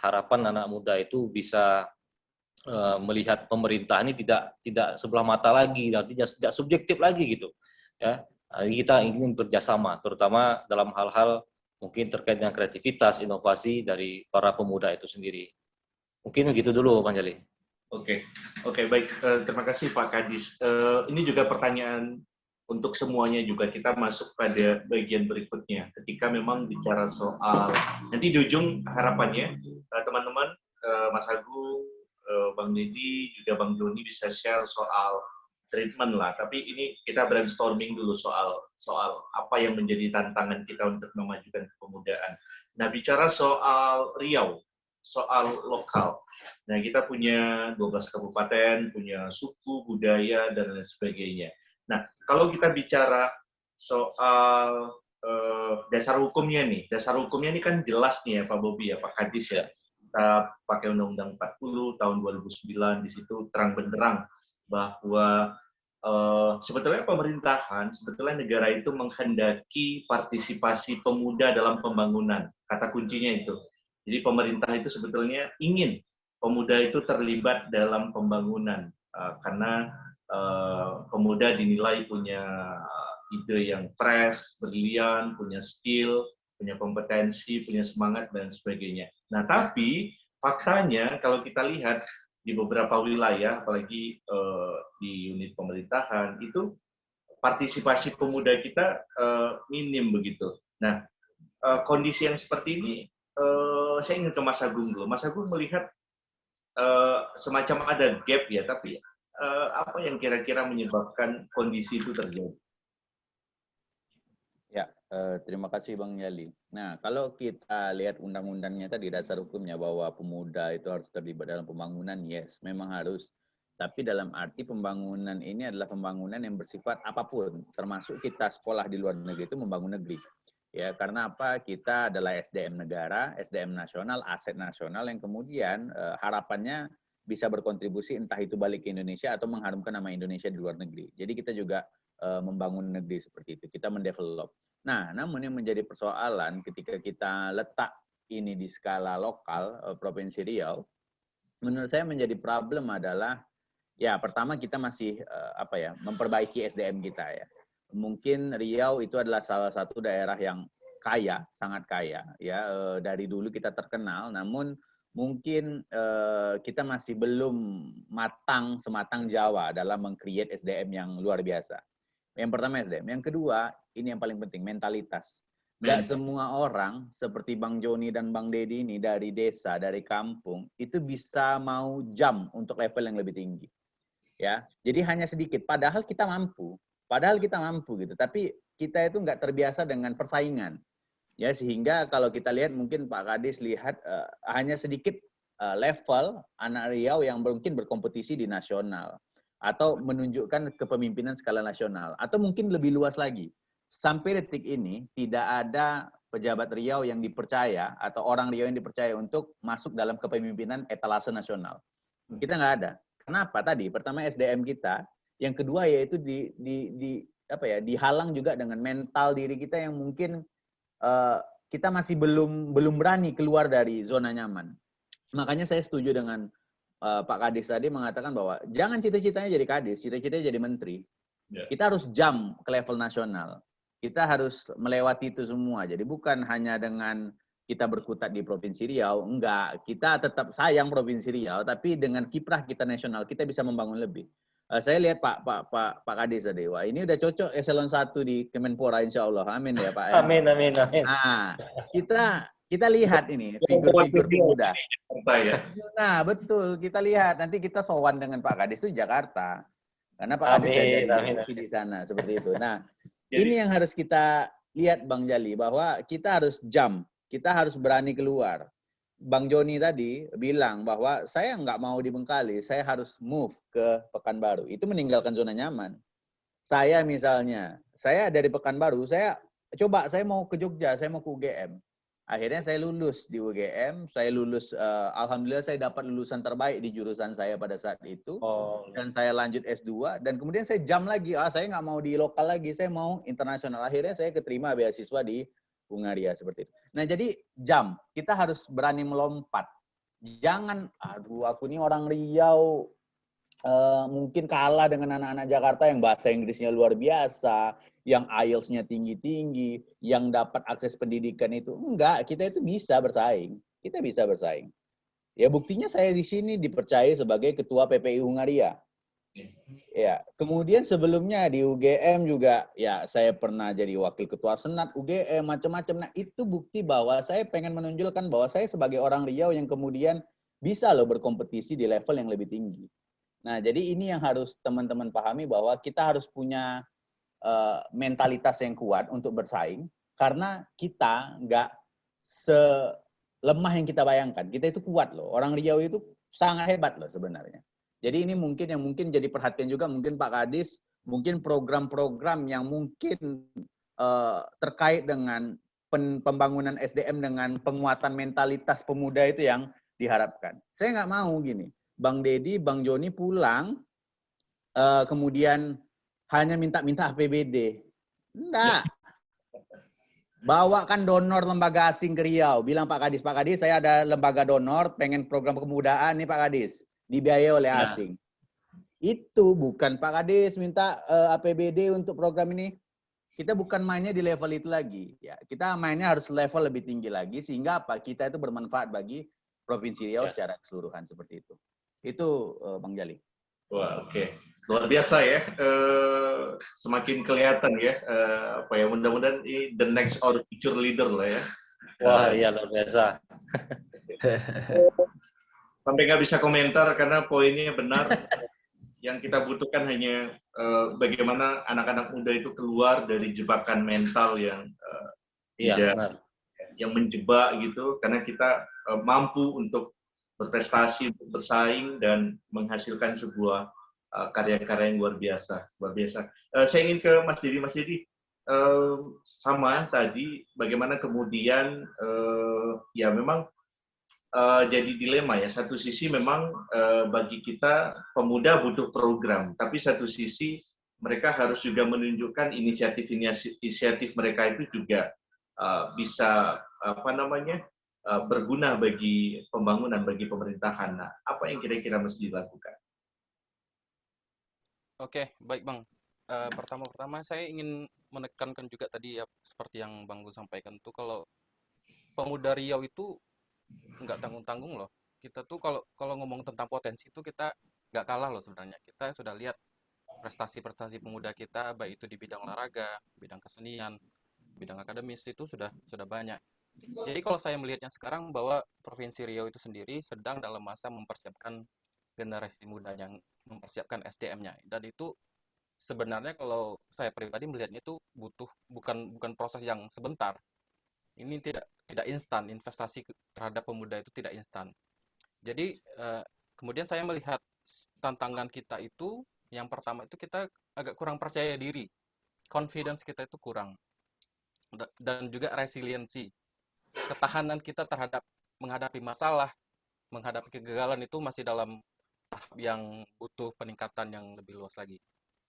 harapan anak muda itu bisa melihat pemerintah ini tidak sebelah mata lagi, tidak subjektif lagi gitu. Ya, kita ingin bekerjasama, terutama dalam hal-hal mungkin terkait dengan kreativitas, inovasi dari para pemuda itu sendiri. Mungkin begitu dulu, Bang Jali. Oke, baik. Terima kasih Pak Kadis. Ini juga pertanyaan untuk semuanya juga. Kita masuk pada bagian berikutnya. Ketika memang bicara soal, nanti di ujung harapannya, teman-teman, Mas Agung, Bang Deddy, juga Bang Joni bisa share soal treatment lah. Tapi ini kita brainstorming dulu soal apa yang menjadi tantangan kita untuk memajukan kepemudaan. Nah, bicara soal Riau, soal lokal. Nah, kita punya 12 kabupaten, punya suku, budaya, dan lain sebagainya. Nah, kalau kita bicara soal dasar hukumnya nih kan jelas nih ya Pak Bobi ya, Pak Kadis ya. Kita pakai Undang-Undang 40 tahun 2009, di situ terang benderang bahwa sebetulnya negara itu menghendaki partisipasi pemuda dalam pembangunan. Kata kuncinya itu. Jadi pemerintah itu sebetulnya ingin pemuda itu terlibat dalam pembangunan karena pemuda dinilai punya ide yang fresh, brilian, punya skill, punya kompetensi, punya semangat dan sebagainya. Nah, tapi faktanya kalau kita lihat di beberapa wilayah, apalagi di unit pemerintahan, itu partisipasi pemuda kita minim begitu. Nah, kondisi yang seperti ini, saya ingin ke Mas Agung dulu. Mas Agung melihat semacam ada gap ya, tapi apa yang kira-kira menyebabkan kondisi itu terjadi? Ya, terima kasih Bang Jali. Nah, kalau kita lihat undang-undangnya tadi, dasar hukumnya bahwa pemuda itu harus terlibat dalam pembangunan, yes, memang harus. Tapi dalam arti pembangunan ini adalah pembangunan yang bersifat apapun, termasuk kita sekolah di luar negeri itu membangun negeri. Ya, karena apa? Kita adalah SDM negara, SDM nasional, aset nasional yang kemudian harapannya bisa berkontribusi entah itu balik ke Indonesia atau mengharumkan nama Indonesia di luar negeri. Jadi kita juga membangun negeri seperti itu, kita mendevelop. Nah, namun yang menjadi persoalan ketika kita letak ini di skala lokal, Provinsi Riau, menurut saya menjadi problem adalah, ya pertama kita masih memperbaiki SDM kita ya. Mungkin Riau itu adalah salah satu daerah yang kaya, sangat kaya ya. Dari dulu kita terkenal, namun mungkin kita masih belum sematang Jawa dalam meng-create SDM yang luar biasa. Yang pertama SDM, yang kedua ini yang paling penting, mentalitas. Nggak semua orang seperti Bang Joni dan Bang Deddy ini dari desa, dari kampung itu bisa mau jump untuk level yang lebih tinggi. Ya, jadi hanya sedikit. Padahal kita mampu gitu. Tapi kita itu nggak terbiasa dengan persaingan. Ya, sehingga kalau kita lihat mungkin Pak Kadis lihat hanya sedikit level anak Riau yang mungkin berkompetisi di nasional atau menunjukkan kepemimpinan skala nasional atau mungkin lebih luas lagi. Sampai detik ini tidak ada pejabat Riau yang dipercaya atau orang Riau yang dipercaya untuk masuk dalam kepemimpinan etalase nasional. Kita nggak ada. Kenapa tadi? Pertama SDM kita, yang kedua yaitu dihalang juga dengan mental diri kita yang mungkin kita masih belum berani keluar dari zona nyaman. Makanya saya setuju dengan Pak Kadis tadi mengatakan bahwa jangan cita-citanya jadi Kadis, cita-citanya jadi menteri. Kita harus jump ke level nasional. Kita harus melewati itu semua. Jadi bukan hanya dengan kita berkutat di Provinsi Riau, enggak. Kita tetap sayang Provinsi Riau, tapi dengan kiprah kita nasional, kita bisa membangun lebih. Saya lihat Pak Kadis tadi, wah ini udah cocok eselon 1 di Kemenpora insya Allah. Amin ya Pak. Amin. Nah, kita lihat ini figur-figur pemuda. Nah, betul. Kita lihat nanti kita sowan dengan Pak Kadis itu di Jakarta. Karena Pak Kadis jadi di sana seperti itu. Nah, ini yang harus kita lihat Bang Jali bahwa kita harus jump. Kita harus berani keluar. Bang Joni tadi bilang bahwa saya nggak mau di Bengkali, saya harus move ke Pekanbaru. Itu meninggalkan zona nyaman. Saya misalnya, saya dari Pekanbaru, saya mau ke Jogja, saya mau ke UGM. Akhirnya saya lulus di UGM, saya lulus, alhamdulillah saya dapat lulusan terbaik di jurusan saya pada saat itu. Dan saya lanjut S2, dan kemudian saya jump lagi, saya nggak mau di lokal lagi, saya mau internasional. Akhirnya saya keterima beasiswa di Hungaria seperti itu. Nah jadi jump, kita harus berani melompat. Jangan, aku ini orang Riau, mungkin kalah dengan anak-anak Jakarta yang bahasa Inggrisnya luar biasa, yang IELTS-nya tinggi-tinggi, yang dapat akses pendidikan itu. Enggak, kita itu bisa bersaing. Kita bisa bersaing. Ya buktinya saya di sini dipercaya sebagai ketua PPI Hungaria. Ya, kemudian sebelumnya di UGM juga ya saya pernah jadi wakil ketua senat UGM macam-macam. Nah, itu bukti bahwa saya pengen menunjukkan bahwa saya sebagai orang Riau yang kemudian bisa loh berkompetisi di level yang lebih tinggi. Nah, jadi ini yang harus teman-teman pahami bahwa kita harus punya mentalitas yang kuat untuk bersaing karena kita nggak selemah yang kita bayangkan. Kita itu kuat loh. Orang Riau itu sangat hebat loh sebenarnya. Jadi ini mungkin yang mungkin jadi perhatian juga mungkin Pak Kadis, mungkin program-program yang mungkin terkait dengan pembangunan SDM dengan penguatan mentalitas pemuda itu yang diharapkan. Saya nggak mau gini, Bang Dedi, Bang Joni pulang, kemudian hanya minta-minta APBD. Enggak. Bawakan donor lembaga asing ke Riau. Bilang Pak Kadis, saya ada lembaga donor, pengen program kemudaan nih Pak Kadis. Dibiayai oleh asing. Itu bukan Pak Kadis minta APBD untuk program ini. Kita bukan mainnya di level itu lagi. Ya, kita mainnya harus level lebih tinggi lagi, sehingga apa? Kita itu bermanfaat bagi Provinsi Riau secara keseluruhan seperti itu. Itu Bang Jali. Wah, oke. Luar biasa ya. Semakin kelihatan ya. Apa ya, mudah-mudahan ini the next or future leader lah ya. Wah, iya luar biasa. Sampai nggak bisa komentar karena poinnya benar. Yang kita butuhkan hanya bagaimana anak-anak muda itu keluar dari jebakan mental yang tidak, benar. yang menjebak gitu. Karena kita mampu untuk berprestasi, untuk bersaing dan menghasilkan sebuah karya-karya yang luar biasa. Saya ingin ke Mas Didi. Mas Didi, sama tadi, bagaimana kemudian ya memang jadi dilema ya. Satu sisi memang bagi kita pemuda butuh program, tapi satu sisi mereka harus juga menunjukkan inisiatif mereka itu juga bisa apa namanya berguna bagi pembangunan, bagi pemerintahan. Nah, apa yang kira-kira mesti dilakukan? Oke, baik Bang. Pertama-tama saya ingin menekankan juga tadi ya seperti yang Bang Gun sampaikan tuh kalau pemuda Riau itu nggak tanggung-tanggung loh. Kita tuh kalau ngomong tentang potensi itu kita nggak kalah loh sebenarnya. Kita sudah lihat prestasi-prestasi pemuda kita baik itu di bidang olahraga, bidang kesenian, bidang akademis itu sudah banyak. Jadi kalau saya melihatnya sekarang bahwa Provinsi Riau itu sendiri sedang dalam masa mempersiapkan generasi muda yang mempersiapkan SDM-nya, dan itu sebenarnya kalau saya pribadi melihatnya itu bukan proses yang sebentar. Ini tidak instan, investasi terhadap pemuda itu tidak instan. Jadi kemudian saya melihat tantangan kita itu yang pertama itu kita agak kurang percaya diri, confidence kita itu kurang, dan juga resiliensi, ketahanan kita terhadap menghadapi masalah, menghadapi kegagalan itu masih dalam tahap yang butuh peningkatan yang lebih luas lagi.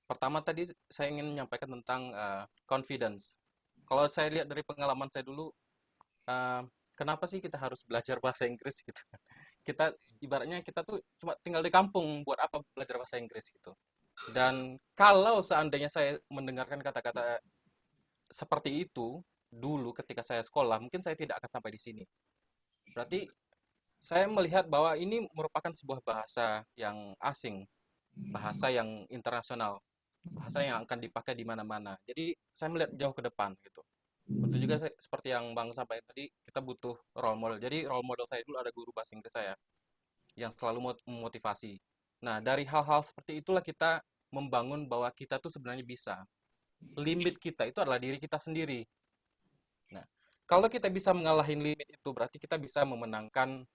Pertama tadi saya ingin menyampaikan tentang confidence. Kalau saya lihat dari pengalaman saya dulu, kenapa sih kita harus belajar bahasa Inggris gitu? Kita ibaratnya kita tuh cuma tinggal di kampung, buat apa belajar bahasa Inggris gitu. Dan kalau seandainya saya mendengarkan kata-kata seperti itu dulu ketika saya sekolah, mungkin saya tidak akan sampai di sini. Berarti saya melihat bahwa ini merupakan sebuah bahasa yang asing, bahasa yang internasional, bahasa yang akan dipakai di mana-mana. Jadi saya melihat jauh ke depan gitu. Betul juga seperti yang Bang sampaikan tadi, kita butuh role model. Jadi role model saya dulu ada guru bahasa Inggris saya yang selalu memotivasi. Nah, dari hal-hal seperti itulah kita membangun bahwa kita tuh sebenarnya bisa. Limit kita itu adalah diri kita sendiri. Nah, kalau kita bisa mengalahin limit itu, berarti kita bisa memenangkan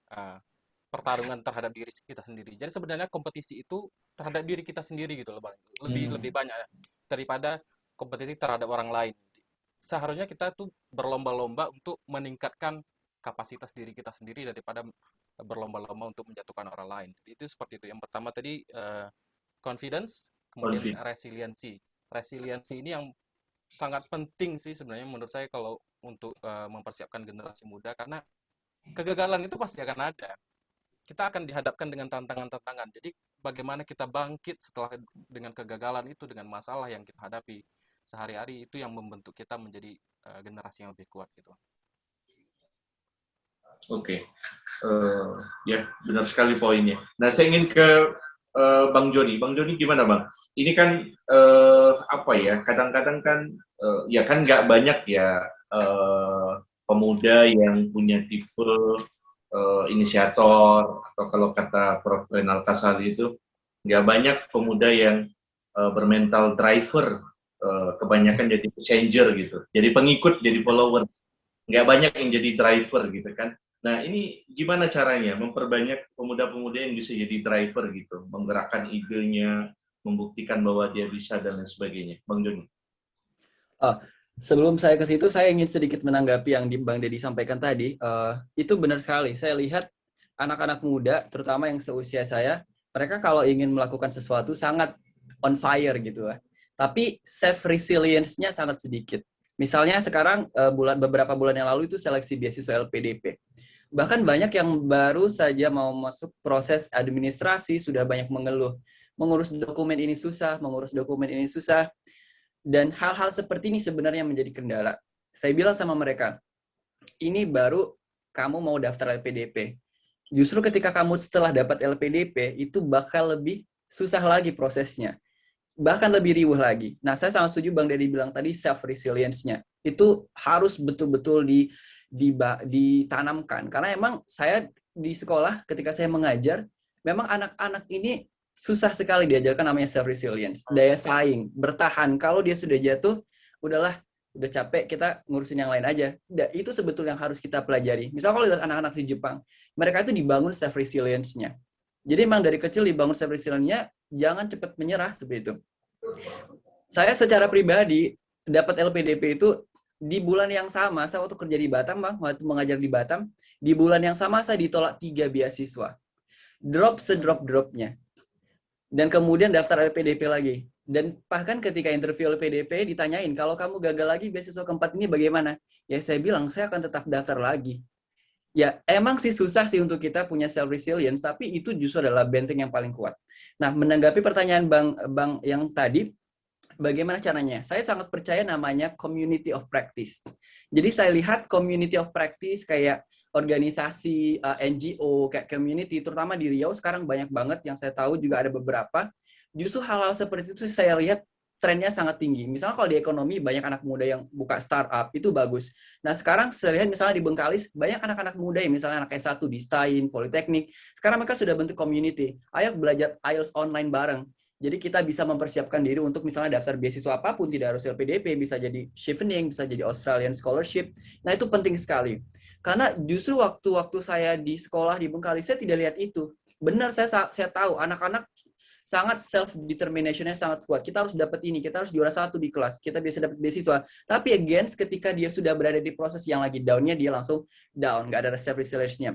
pertarungan terhadap diri kita sendiri. Jadi sebenarnya kompetisi itu terhadap diri kita sendiri gitu loh Bang. Lebih banyak daripada kompetisi terhadap orang lain. Seharusnya kita tuh berlomba-lomba untuk meningkatkan kapasitas diri kita sendiri daripada berlomba-lomba untuk menjatuhkan orang lain. Jadi itu seperti itu. Yang pertama tadi confidence, kemudian resiliensi. Resiliensi ini yang sangat penting sih sebenarnya menurut saya kalau untuk mempersiapkan generasi muda, karena kegagalan itu pasti akan ada. Kita akan dihadapkan dengan tantangan-tantangan. Jadi bagaimana kita bangkit setelah dengan kegagalan itu, dengan masalah yang kita hadapi sehari-hari, itu yang membentuk kita menjadi generasi yang lebih kuat gitu. Oke. Ya, benar sekali poinnya. Nah, saya ingin ke Bang Joni. Bang Joni gimana, Bang? Ini kan apa ya? Kadang-kadang kan ya kan nggak banyak ya pemuda yang punya tipe inisiator, atau kalau kata Prof. Renal Kasali itu nggak banyak pemuda yang bermental driver, kebanyakan jadi passenger gitu, jadi pengikut, jadi follower, nggak banyak yang jadi driver gitu kan. Nah, ini gimana caranya memperbanyak pemuda-pemuda yang bisa jadi driver gitu, menggerakkan idenya, membuktikan bahwa dia bisa dan lain sebagainya, Bang Joni? Sebelum saya ke situ, saya ingin sedikit menanggapi yang Bang Deddy sampaikan tadi. Itu benar sekali. Saya lihat anak-anak muda, terutama yang seusia saya, mereka kalau ingin melakukan sesuatu sangat on fire gitu lah. Tapi self resilience-nya sangat sedikit. Misalnya sekarang beberapa bulan yang lalu itu seleksi beasiswa LPDP. Bahkan banyak yang baru saja mau masuk proses administrasi sudah banyak mengeluh. Mengurus dokumen ini susah, mengurus dokumen ini susah. Dan hal-hal seperti ini sebenarnya menjadi kendala. Saya bilang sama mereka, ini baru kamu mau daftar LPDP. Justru ketika kamu setelah dapat LPDP, itu bakal lebih susah lagi prosesnya. Bahkan lebih riuh lagi. Nah, saya sangat setuju Bang Deddy bilang tadi, self-resilience-nya. Itu harus betul-betul ditanamkan. Karena emang saya di sekolah, ketika saya mengajar, memang anak-anak ini susah sekali diajarkan namanya self-resilience. Daya saing, bertahan. Kalau dia sudah jatuh, udahlah, udah capek, kita ngurusin yang lain aja. Itu sebetulnya yang harus kita pelajari. Misal kalau lihat anak-anak di Jepang, mereka itu dibangun self-resilience-nya. Jadi emang dari kecil dibangun self-resilience-nya, jangan cepat menyerah seperti itu. Saya secara pribadi dapat LPDP itu di bulan yang sama. Saya waktu kerja di Batam, Bang, waktu mengajar di Batam, di bulan yang sama saya ditolak 3 beasiswa. Drop sedrop-dropnya. Dan kemudian daftar LPDP lagi. Dan bahkan ketika interview LPDP ditanyain, kalau kamu gagal lagi beasiswa keempat ini bagaimana? Ya saya bilang, saya akan tetap daftar lagi. Ya emang sih susah sih untuk kita punya self-resilience, tapi itu justru adalah benteng yang paling kuat. Nah, menanggapi pertanyaan Bang yang tadi, bagaimana caranya? Saya sangat percaya namanya community of practice. Jadi saya lihat community of practice kayak organisasi NGO, kayak community, terutama di Riau sekarang banyak banget, yang saya tahu juga ada beberapa. Justru hal-hal seperti itu saya lihat trennya sangat tinggi. Misalnya kalau di ekonomi banyak anak muda yang buka startup, itu bagus. Nah sekarang saya lihat misalnya di Bengkalis, banyak anak-anak muda yang misalnya anak S1 di STAIN, Politeknik, sekarang mereka sudah bentuk community. Ayo belajar IELTS online bareng. Jadi kita bisa mempersiapkan diri untuk misalnya daftar beasiswa apapun, tidak harus LPDP, bisa jadi Chevening, bisa jadi Australian Scholarship. Nah itu penting sekali. Karena justru waktu saya di sekolah di Bengkalis, saya tidak lihat itu. Benar, saya tahu anak-anak sangat self-determination-nya sangat kuat. Kita harus dapat ini, kita harus juara 1 di kelas, kita bisa dapat beasiswa. Tapi again, ketika dia sudah berada di proses yang lagi down-nya, dia langsung down, nggak ada self-resilience-nya.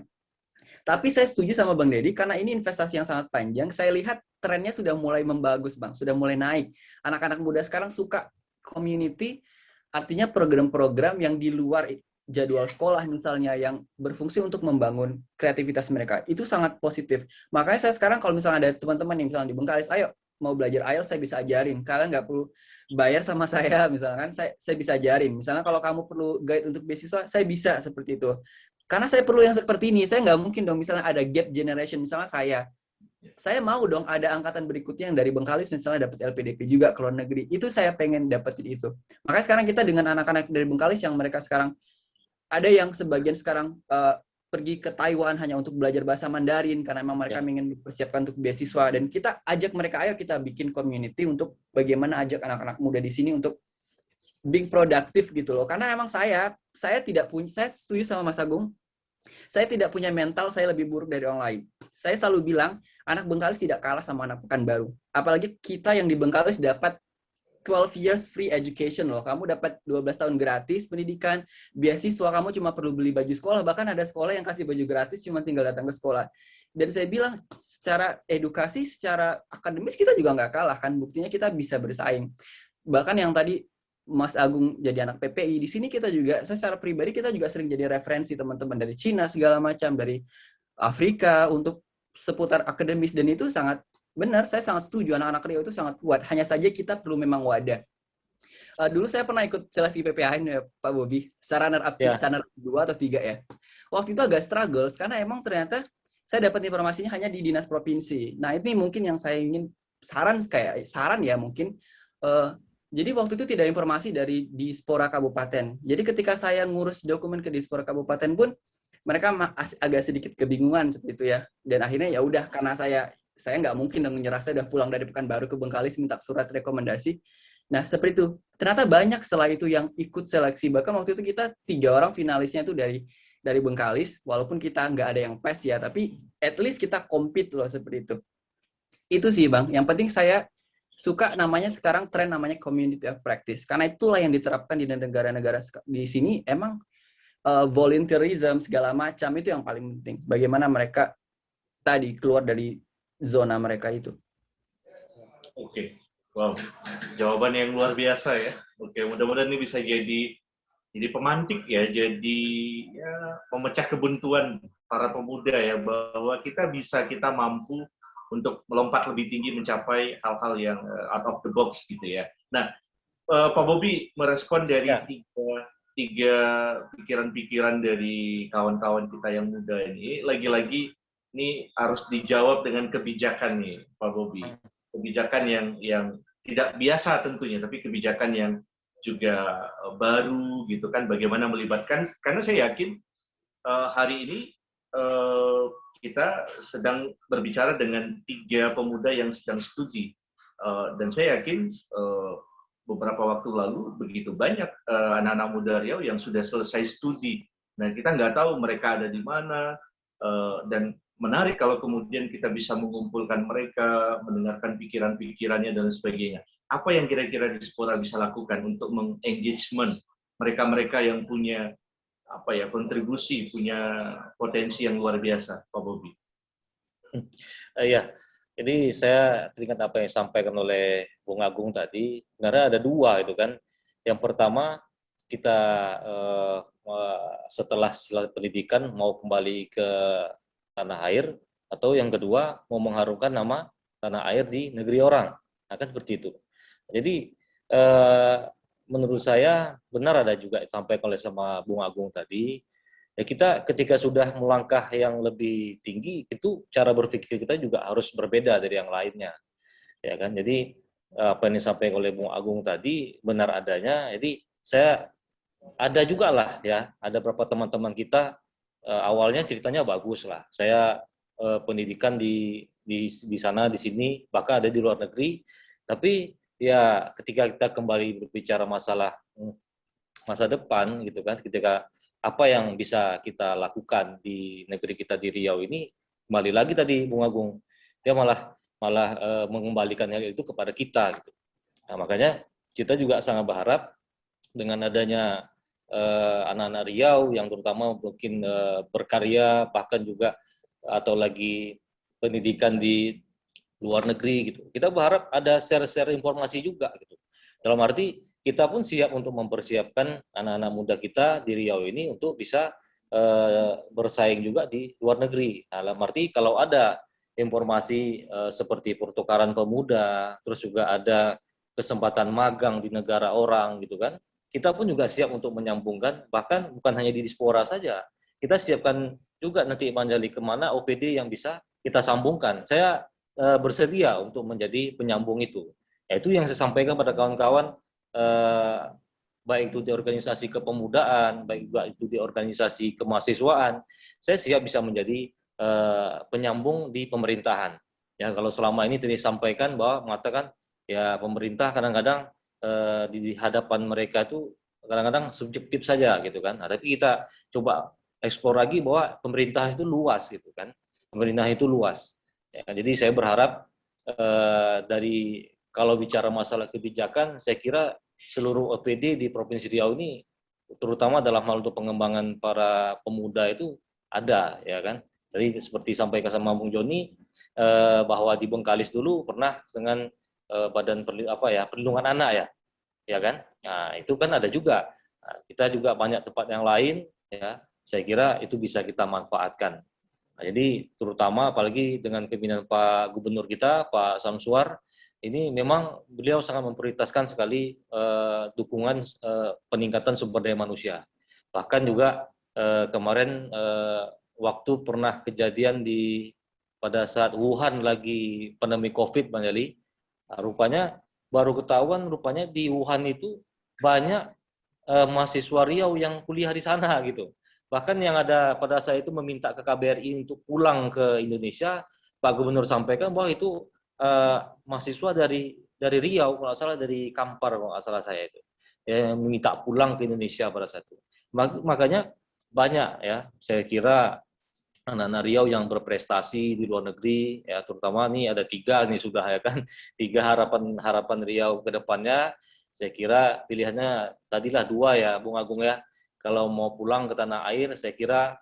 Tapi saya setuju sama Bang Deddy, karena ini investasi yang sangat panjang, saya lihat trennya sudah mulai membagus, Bang. Sudah mulai naik. Anak-anak muda sekarang suka community, artinya program-program yang di luar jadwal sekolah misalnya, yang berfungsi untuk membangun kreativitas mereka. Itu sangat positif. Makanya saya sekarang kalau misalnya ada teman-teman yang misalnya di Bengkalis, ayo mau belajar IELTS, saya bisa ajarin. Kalian nggak perlu bayar sama saya, misalkan saya bisa ajarin. Misalnya kalau kamu perlu guide untuk beasiswa, saya bisa seperti itu. Karena saya perlu yang seperti ini. Saya nggak mungkin dong misalnya ada gap generation, misalnya saya mau dong ada angkatan berikutnya yang dari Bengkalis misalnya dapat LPDP juga ke luar negeri. Itu saya pengen dapetin itu. Makanya sekarang kita dengan anak-anak dari Bengkalis yang mereka sekarang, ada yang sebagian sekarang pergi ke Taiwan hanya untuk belajar bahasa Mandarin karena memang mereka ingin dipersiapkan untuk beasiswa, dan kita ajak mereka, ayo kita bikin community untuk bagaimana ajak anak-anak muda di sini untuk being produktif gitu loh. Karena emang saya tidak punya, saya setuju sama Mas Agung, saya tidak punya mental saya lebih buruk dari orang lain. Saya selalu bilang anak Bengkalis tidak kalah sama anak Pekanbaru. Apalagi kita yang di Bengkalis dapat 12 years free education loh. Kamu dapat 12 tahun gratis pendidikan, beasiswa, kamu cuma perlu beli baju sekolah, bahkan ada sekolah yang kasih baju gratis cuma tinggal datang ke sekolah. Dan saya bilang secara edukasi, secara akademis kita juga nggak kalah kan, buktinya kita bisa bersaing. Bahkan yang tadi Mas Agung jadi anak PPI, di sini kita juga, saya secara pribadi kita juga sering jadi referensi teman-teman dari Cina segala macam, dari Afrika untuk seputar akademis, dan itu sangat benar, saya sangat setuju, anak-anak Riau itu sangat kuat. Hanya saja kita perlu memang wadah. Dulu saya pernah ikut seleksi PPAN ya Pak Bobi, secara runner up 2 atau 3 ya. waktu itu agak struggle karena emang ternyata saya dapat informasinya hanya di dinas provinsi. Nah, ini mungkin yang saya ingin saran ya mungkin. Jadi waktu itu tidak ada informasi dari Dispora Kabupaten. Jadi ketika saya ngurus dokumen ke Dispora Kabupaten pun mereka agak sedikit kebingungan seperti itu ya. Dan akhirnya ya udah, karena saya nggak mungkin dong menyerah, saya udah pulang dari Pekanbaru ke Bengkalis minta surat rekomendasi. Nah, seperti itu. Ternyata banyak setelah itu yang ikut seleksi. Bahkan waktu itu kita 3 orang finalisnya itu dari Bengkalis, walaupun kita nggak ada yang PES ya, tapi at least kita compete loh seperti itu. Itu sih Bang. Yang penting saya suka namanya sekarang tren namanya community of practice. Karena itulah yang diterapkan di negara-negara di sini. Emang volunteerism segala macam itu yang paling penting. Bagaimana mereka tadi keluar dari zona mereka itu. Oke. Wow, jawaban yang luar biasa ya. Oke, mudah-mudahan ini bisa jadi pemantik ya, jadi ya, memecah kebuntuan para pemuda ya, bahwa kita mampu untuk melompat lebih tinggi mencapai hal-hal yang out of the box gitu ya. Nah, Pak Bobi merespon dari tiga pikiran-pikiran dari kawan-kawan kita yang muda ini, lagi-lagi ini harus dijawab dengan kebijakan nih, Pak Bobi. Kebijakan yang tidak biasa tentunya, tapi kebijakan yang juga baru gitu kan, bagaimana melibatkan, karena saya yakin hari ini kita sedang berbicara dengan 3 pemuda yang sedang studi, dan saya yakin beberapa waktu lalu begitu banyak anak-anak muda Riau yang sudah selesai studi. Nah, kita nggak tahu mereka ada di mana, dan menarik kalau kemudian kita bisa mengumpulkan mereka, mendengarkan pikiran-pikirannya dan sebagainya. Apa yang kira-kira Dispora bisa lakukan untuk mengengagement mereka-mereka yang punya kontribusi, punya potensi yang luar biasa, Pak Bobi? Iya, jadi saya teringat apa yang disampaikan oleh Bung Agung tadi. Sebenarnya ada 2 itu kan. Yang pertama, kita setelah pendidikan mau kembali ke tanah air, atau yang kedua mau mengharumkan nama tanah air di negeri orang. Nah, kan seperti itu. Jadi menurut saya benar ada juga disampaikan oleh sama Bung Agung tadi. Ya, kita ketika sudah melangkah yang lebih tinggi, itu cara berpikir kita juga harus berbeda dari yang lainnya. Ya kan? Jadi apa yang disampaikan oleh Bung Agung tadi benar adanya. Jadi saya ada juga lah ya, ada beberapa teman-teman kita awalnya ceritanya bagus lah. Saya pendidikan di sana, di sini, bahkan ada di luar negeri. Tapi ya ketika kita kembali berbicara masalah masa depan gitu kan, ketika apa yang bisa kita lakukan di negeri kita di Riau ini, kembali lagi tadi Bung Agung, dia malah mengembalikan hal itu kepada kita gitu. Nah, makanya kita juga sangat berharap dengan adanya anak-anak Riau yang terutama mungkin berkarya, bahkan juga atau lagi pendidikan di luar negeri gitu. Kita berharap ada share-share informasi juga gitu. Dalam arti kita pun siap untuk mempersiapkan anak-anak muda kita di Riau ini untuk bisa bersaing juga di luar negeri. Dalam arti kalau ada informasi seperti pertukaran pemuda, terus juga ada kesempatan magang di negara orang gitu kan, kita pun juga siap untuk menyambungkan, bahkan bukan hanya di Dispora saja, kita siapkan juga nanti Manjali kemana OPD yang bisa kita sambungkan. Saya bersedia untuk menjadi penyambung itu. Yaitu yang saya sampaikan pada kawan-kawan, baik itu di organisasi kepemudaan, baik juga itu di organisasi kemahasiswaan, saya siap bisa menjadi penyambung di pemerintahan. Ya, kalau selama ini tadi sampaikan bahwa mengatakan ya pemerintah kadang-kadang di hadapan mereka itu kadang-kadang subjektif saja gitu kan. Nah, tapi kita coba eksplor lagi bahwa pemerintah itu luas gitu kan. Pemerintah itu luas. Ya, jadi saya berharap dari kalau bicara masalah kebijakan, saya kira seluruh OPD di Provinsi Riau ini, terutama dalam hal untuk pengembangan para pemuda itu ada, ya kan. Jadi seperti sampaikan sama Bung Joni, bahwa di Bengkalis dulu pernah dengan Badan Perlindungan Anak ya kan. Nah itu kan ada juga. Nah, kita juga banyak tempat yang lain, ya. Saya kira itu bisa kita manfaatkan. Nah, jadi terutama apalagi dengan kepemimpinan Pak Gubernur kita, Pak Samsuar, ini memang beliau sangat memprioritaskan sekali dukungan peningkatan sumber daya manusia. Bahkan juga kemarin waktu pernah kejadian pada saat Wuhan lagi pandemi COVID, Bang Jali, rupanya baru ketahuan rupanya di Wuhan itu banyak mahasiswa Riau yang kuliah di sana gitu. Bahkan yang ada pada saat itu meminta ke KBRI untuk pulang ke Indonesia, Pak Gubernur sampaikan bahwa itu mahasiswa dari Riau, kalau nggak salah dari Kampar, kalau nggak salah saya itu, yang meminta pulang ke Indonesia pada saat itu. Makanya banyak ya, saya kira anak-anak Riau yang berprestasi di luar negeri, ya terutama nih ada 3 nih sudah ya kan, 3 harapan Riau ke depannya. Saya kira pilihannya tadilah 2 ya, Bung Agung ya. Kalau mau pulang ke tanah air, saya kira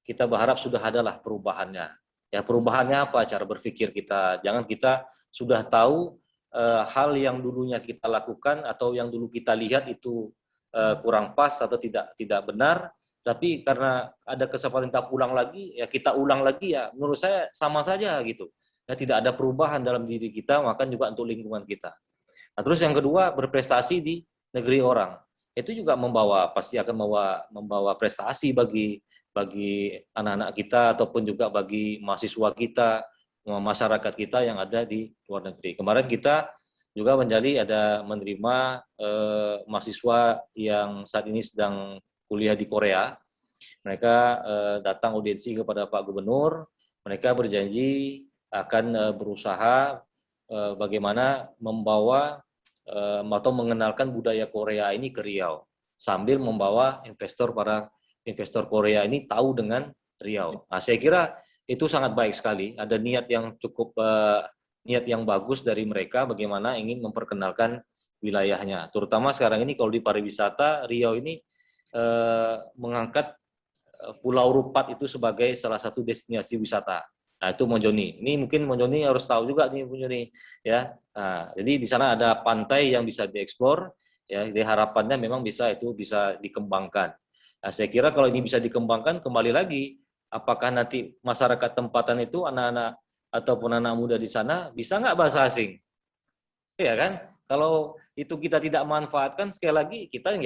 kita berharap sudah adalah perubahannya. Ya perubahannya apa? Cara berpikir kita. Jangan kita sudah tahu hal yang dulunya kita lakukan atau yang dulu kita lihat itu kurang pas atau tidak benar. Tapi karena ada kesempatan kita ulang lagi, ya kita ulang lagi ya menurut saya sama saja gitu. Ya tidak ada perubahan dalam diri kita, maka juga untuk lingkungan kita. Nah, terus yang kedua, berprestasi di negeri orang. Itu juga pasti akan membawa prestasi bagi anak-anak kita ataupun juga bagi mahasiswa kita, masyarakat kita yang ada di luar negeri. Kemarin kita juga menerima mahasiswa yang saat ini sedang kuliah di Korea. Mereka datang audiensi kepada Pak Gubernur. Mereka berjanji akan berusaha bagaimana membawa atau mengenalkan budaya Korea ini ke Riau, sambil membawa para investor Korea ini tahu dengan Riau. Nah, saya kira itu sangat baik sekali. Ada niat yang bagus dari mereka bagaimana ingin memperkenalkan wilayahnya. Terutama sekarang ini kalau di pariwisata, Riau ini mengangkat Pulau Rupat itu sebagai salah satu destinasi wisata. Nah, itu Mon Joni. Ini mungkin Mon Joni harus tahu juga nih Mon Joni, ya. Nah, jadi di sana ada pantai yang bisa dieksplor, ya. Jadi harapannya memang bisa dikembangkan. Nah, saya kira kalau ini bisa dikembangkan, kembali lagi, apakah nanti masyarakat tempatan itu anak-anak ataupun anak muda di sana bisa nggak bahasa asing? Ya kan? Kalau itu kita tidak manfaatkan, sekali lagi kita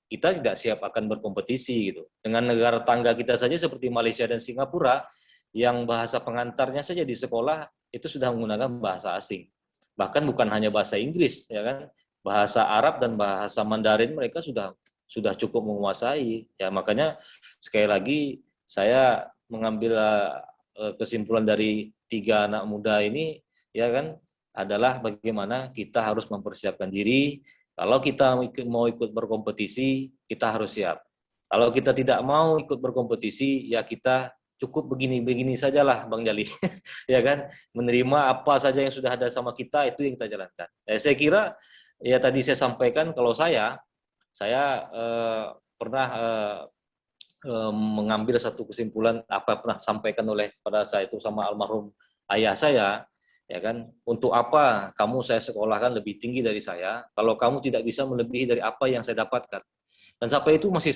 tidak siap akan berkompetisi gitu. Dengan negara tangga kita saja seperti Malaysia dan Singapura, yang bahasa pengantarnya saja di sekolah itu sudah menggunakan bahasa asing. Bahkan bukan hanya bahasa Inggris, ya kan? Bahasa Arab dan bahasa Mandarin mereka sudah cukup menguasai. Ya makanya sekali lagi saya mengambil kesimpulan dari 3 anak muda ini, ya kan, adalah bagaimana kita harus mempersiapkan diri. Kalau kita mau ikut berkompetisi, kita harus siap. Kalau kita tidak mau ikut berkompetisi, ya kita cukup begini-begini sajalah, Bang Jali. Ya kan, menerima apa saja yang sudah ada sama kita, itu yang kita jalankan. Saya kira, ya tadi saya sampaikan, kalau saya pernah mengambil satu kesimpulan apa yang pernah sampaikan oleh pada saat itu sama almarhum ayah saya, ya kan, untuk apa kamu saya sekolahkan lebih tinggi dari saya kalau kamu tidak bisa melebihi dari apa yang saya dapatkan. Dan sampai itu masih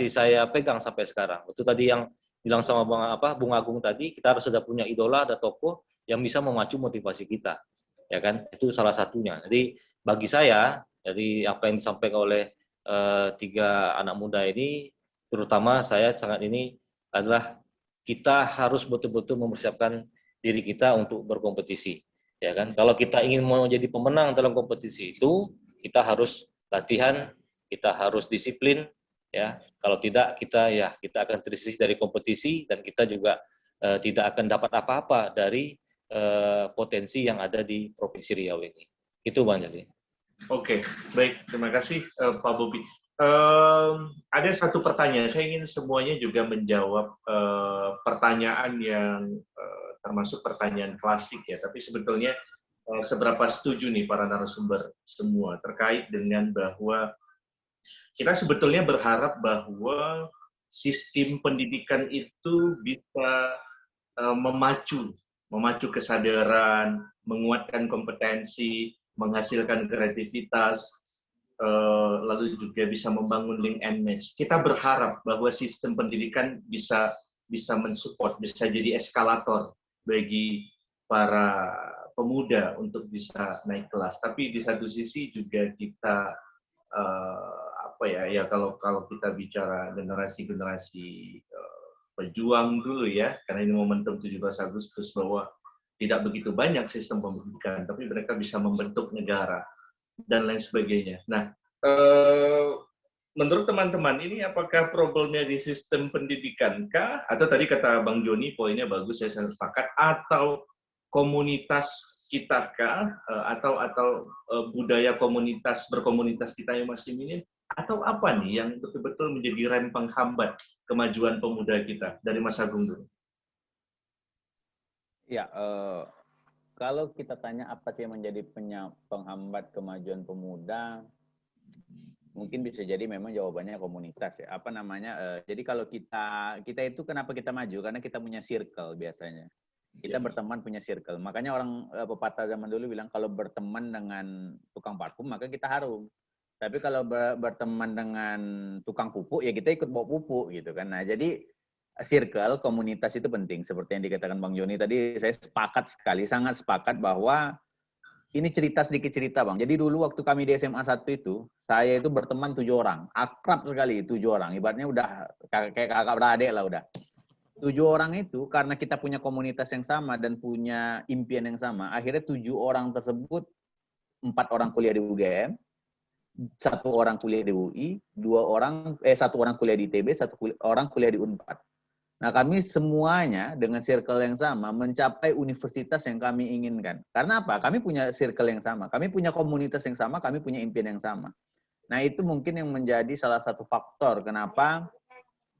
saya pegang sampai sekarang. Itu tadi yang bilang sama Bung Agung tadi, kita harus sudah punya idola, ada tokoh yang bisa memacu motivasi kita, ya kan, itu salah satunya. Jadi bagi saya, dari apa yang disampaikan oleh 3 anak muda ini, terutama saya sangat ini adalah kita harus betul-betul mempersiapkan diri kita untuk berkompetisi, ya kan. Kalau kita ingin menjadi pemenang dalam kompetisi itu, kita harus latihan, kita harus disiplin, ya. Kalau tidak kita akan tersisih dari kompetisi dan kita juga tidak akan dapat apa-apa dari potensi yang ada di Provinsi Riau ini. Itu Bang Jali. Oke, baik, terima kasih Pak Bobi. Ada satu pertanyaan, saya ingin semuanya juga menjawab pertanyaan yang termasuk pertanyaan klasik ya, tapi sebetulnya seberapa setuju nih para narasumber semua terkait dengan bahwa kita sebetulnya berharap bahwa sistem pendidikan itu bisa memacu kesadaran, menguatkan kompetensi, menghasilkan kreativitas, lalu juga bisa membangun link and match. Kita berharap bahwa sistem pendidikan bisa mensupport, bisa jadi eskalator bagi para pemuda untuk bisa naik kelas. Tapi di satu sisi juga kita apa ya kalau kita bicara generasi pejuang dulu ya, karena ini momentum 17 Agustus bahwa tidak begitu banyak sistem pendidikan, tapi mereka bisa membentuk negara dan lain sebagainya. Nah, menurut teman-teman ini apakah problemnya di sistem pendidikan kah? Atau tadi kata Bang Joni poinnya bagus, saya sangat sepakat. Atau komunitas kita kah? Atau budaya berkomunitas kita yang masih minim? Atau apa nih yang betul-betul menjadi rem penghambat kemajuan pemuda kita? Dari Mas Agung dulu. Ya, kalau kita tanya apa sih yang menjadi penghambat kemajuan pemuda, mungkin bisa jadi memang jawabannya komunitas ya. Apa namanya? Jadi kalau kita itu kenapa kita maju? Karena kita punya circle biasanya. Kita berteman punya circle. Makanya orang pepatah zaman dulu bilang kalau berteman dengan tukang parfum maka kita harum. Tapi kalau berteman dengan tukang pupuk ya kita ikut bawa pupuk gitu kan. Nah, jadi circle, komunitas itu penting. Seperti yang dikatakan Bang Joni tadi, saya sepakat sekali, sangat sepakat bahwa ini sedikit cerita Bang. Jadi dulu waktu kami di SMA 1 itu, saya itu berteman 7 orang. Akrab sekali 7 orang. Ibaratnya udah kayak kakak beradik lah udah. 7 orang itu karena kita punya komunitas yang sama dan punya impian yang sama, akhirnya 7 orang tersebut, 4 orang kuliah di UGM, 1 orang kuliah di UI, 1 orang kuliah di ITB, 1 orang kuliah di Unpad. Nah, kami semuanya dengan circle yang sama mencapai universitas yang kami inginkan. Karena apa? Kami punya circle yang sama, kami punya komunitas yang sama, kami punya impian yang sama. Nah, itu mungkin yang menjadi salah satu faktor kenapa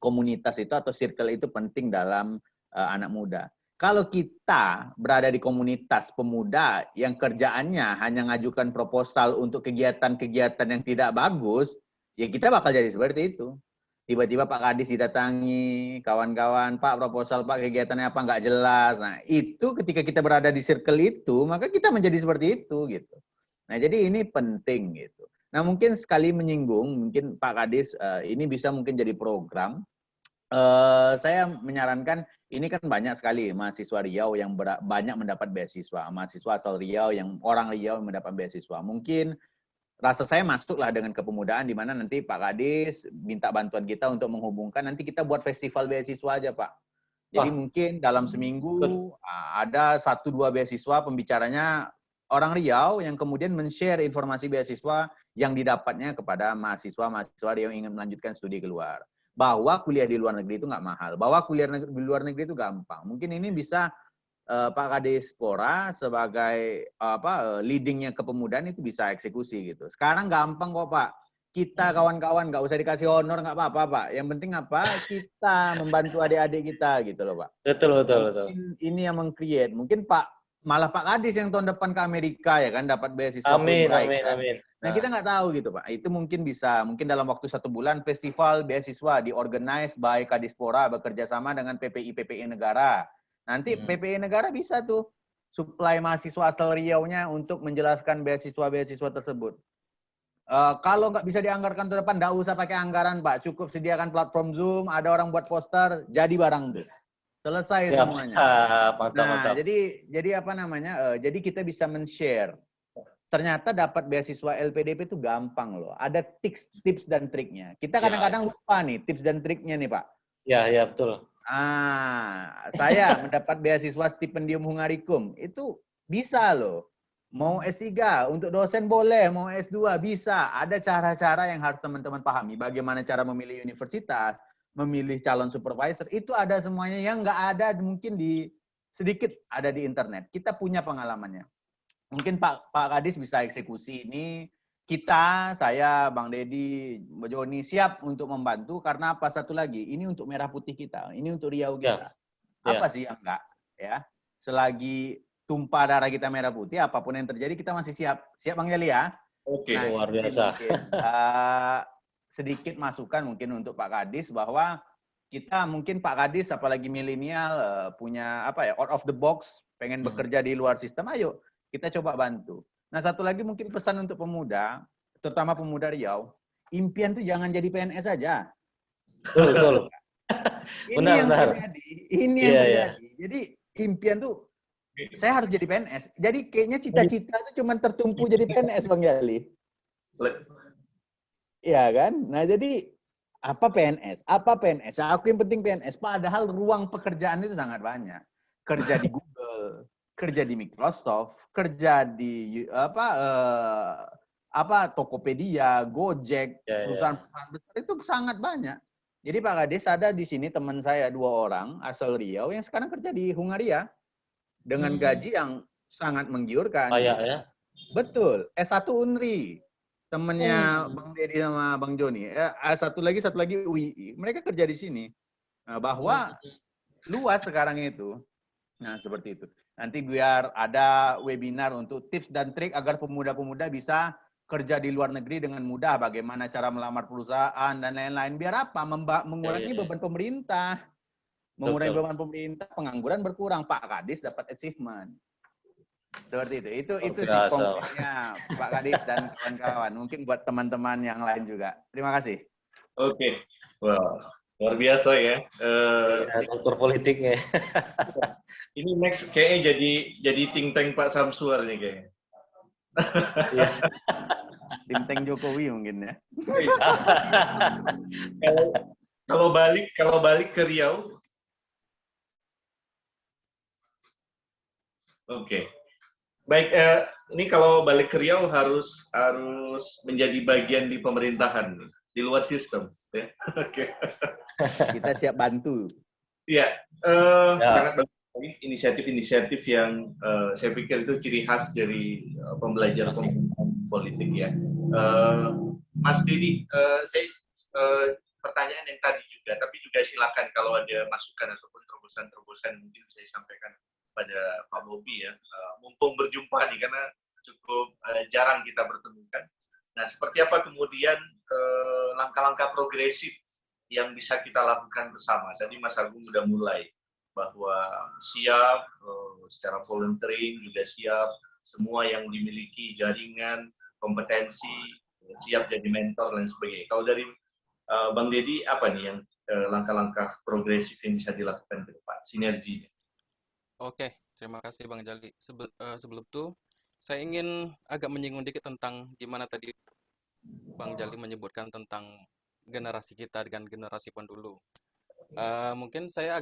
komunitas itu atau circle itu penting dalam anak muda. Kalau kita berada di komunitas pemuda yang kerjaannya hanya ngajukan proposal untuk kegiatan-kegiatan yang tidak bagus, ya kita bakal jadi seperti itu. Tiba-tiba Pak Kadis didatangi, kawan-kawan, Pak proposal Pak kegiatannya apa nggak jelas. Nah itu ketika kita berada di circle itu, maka kita menjadi seperti itu gitu. Nah jadi ini penting gitu. Nah mungkin sekali menyinggung, mungkin Pak Kadis ini bisa mungkin jadi program. Saya menyarankan ini kan banyak sekali mahasiswa Riau yang banyak mendapat beasiswa, mahasiswa asal Riau orang Riau yang mendapat beasiswa. Mungkin rasa saya masuklah dengan kepemudaan di mana nanti Pak Kadis minta bantuan kita untuk menghubungkan, nanti kita buat festival beasiswa aja Pak. Jadi mungkin dalam seminggu ada 1-2 beasiswa pembicaranya orang Riau yang kemudian men-share informasi beasiswa yang didapatnya kepada mahasiswa Riau yang ingin melanjutkan studi keluar. Bahwa kuliah di luar negeri itu nggak mahal, bahwa kuliah di luar negeri itu gampang. Mungkin ini bisa Pak Kadis Pora sebagai leadingnya kepemudaan itu bisa eksekusi gitu. Sekarang gampang kok Pak. Kita kawan-kawan nggak usah dikasih honor nggak apa-apa Pak. Yang penting apa? Kita membantu adik-adik kita gitu loh Pak. Betul. Ini yang meng-create. Mungkin malah Pak Kadis yang tahun depan ke Amerika ya kan dapat beasiswa Amin. Nah, kita nggak tahu gitu Pak. Itu mungkin dalam waktu 1 bulan festival beasiswa diorganize by Kadispora bekerja sama dengan PPI negara. Nanti PPI negara bisa tuh supply mahasiswa asal Riau-nya untuk menjelaskan beasiswa tersebut. Kalau nggak bisa dianggarkan tahun depan, nggak usah pakai anggaran Pak. Cukup sediakan platform Zoom, ada orang buat poster, jadi barang tuh. Selesai semuanya. Mantap. Jadi apa namanya? Jadi kita bisa men-share. Ternyata dapat beasiswa LPDP itu gampang loh. Ada tips dan triknya. Kita kadang-kadang lupa nih tips dan triknya nih Pak. Ya betul. Saya mendapat beasiswa stipendium Hungarikum. Itu bisa loh. Mau S3, untuk dosen boleh. Mau S2, bisa. Ada cara-cara yang harus teman-teman pahami. Bagaimana cara memilih universitas, memilih calon supervisor. Itu ada semuanya yang nggak ada mungkin sedikit ada di internet. Kita punya pengalamannya. Mungkin Pak Kadis bisa eksekusi ini. Saya, Bang Dedi, Mbak Joni siap untuk membantu karena apa? Satu lagi, ini untuk merah putih kita, ini untuk Riau kita. Apa sih yang enggak? Ya, selagi tumpah darah kita merah putih, apapun yang terjadi kita masih siap. Siap Bang Yali ya? Oke. Luar biasa. Sedikit masukan mungkin untuk Pak Kadis bahwa kita mungkin Pak Kadis apalagi milenial punya out of the box, pengen bekerja di luar sistem, ayo kita coba bantu. Nah, satu lagi mungkin pesan untuk pemuda, terutama pemuda Riau, impian tuh jangan jadi PNS saja. Betul. Ini yang terjadi. Jadi impian tuh saya harus jadi PNS. Jadi kayaknya cita-cita itu cuma tertumpu jadi PNS Bang Yali. Iya kan? Nah, jadi apa PNS? Apa PNS? Aku yang penting PNS. Padahal ruang pekerjaan itu sangat banyak. Kerja di Google, kerja di Microsoft, kerja di Tokopedia, Gojek, Ya, ya. perusahaan-perusahaan besar itu sangat banyak. Jadi Pak Kades ada di sini teman saya 2 orang asal Riau yang sekarang kerja di Hungaria dengan gaji yang sangat menggiurkan Kayak gitu. ya. Betul, S1 Unri. Temennya Hmm. Bang Deddy sama Bang Joni. Satu lagi UI. Mereka kerja di sini. Nah, bahwa luas sekarang itu. Nah, seperti itu. Nanti biar ada webinar untuk tips dan trik agar pemuda-pemuda bisa kerja di luar negeri dengan mudah. Bagaimana cara melamar perusahaan dan lain-lain. Biar apa? Ya, ya, Mengurangi ya. beban pemerintah. Mengurangi Betul. beban pemerintah, pengangguran berkurang. Pak Kadis dapat achievement. Seperti itu. Luar Itu sih biasa. konkretnya Pak Kadis dan kawan-kawan. Mungkin buat teman-teman yang lain juga. Terima kasih. Oke, wow, luar biasa ya. Ya, dokter politiknya. Ini next kayaknya jadi think tank Pak Samsuar nih kayaknya. Iya. Tim Tank Jokowi mungkin ya. Kalau balik ke Riau, oke. Baik, ini kalau balik ke Riau harus menjadi bagian di pemerintahan, di luar sistem. Ya. Oke. Kita siap bantu. Iya, Ya. sangat bagus inisiatif-inisiatif yang saya pikir itu ciri khas dari pembelajar pemerintahan politik ya. Mas Didi, saya pertanyaan yang tadi juga, tapi juga silakan kalau ada masukan ataupun terobosan-terobosan mungkin bisa disampaikan pada Pak Bobi ya. Mumpung berjumpa nih karena cukup jarang kita bertemu kan. Nah, seperti apa kemudian langkah-langkah progresif yang bisa kita lakukan bersama. Tadi Mas Agung sudah mulai bahwa siap secara volunteering, juga siap semua yang dimiliki jaringan, kompetensi, siap jadi mentor dan sebagainya. Kalau dari Bang Deddy, apa nih yang langkah-langkah progresif yang bisa dilakukan ke depan, sinerginya? Oke, terima kasih Bang Jali. Sebelum itu, saya ingin agak menyinggung dikit tentang gimana tadi Bang Jali menyebutkan tentang generasi kita dengan generasi pendulu. Mungkin saya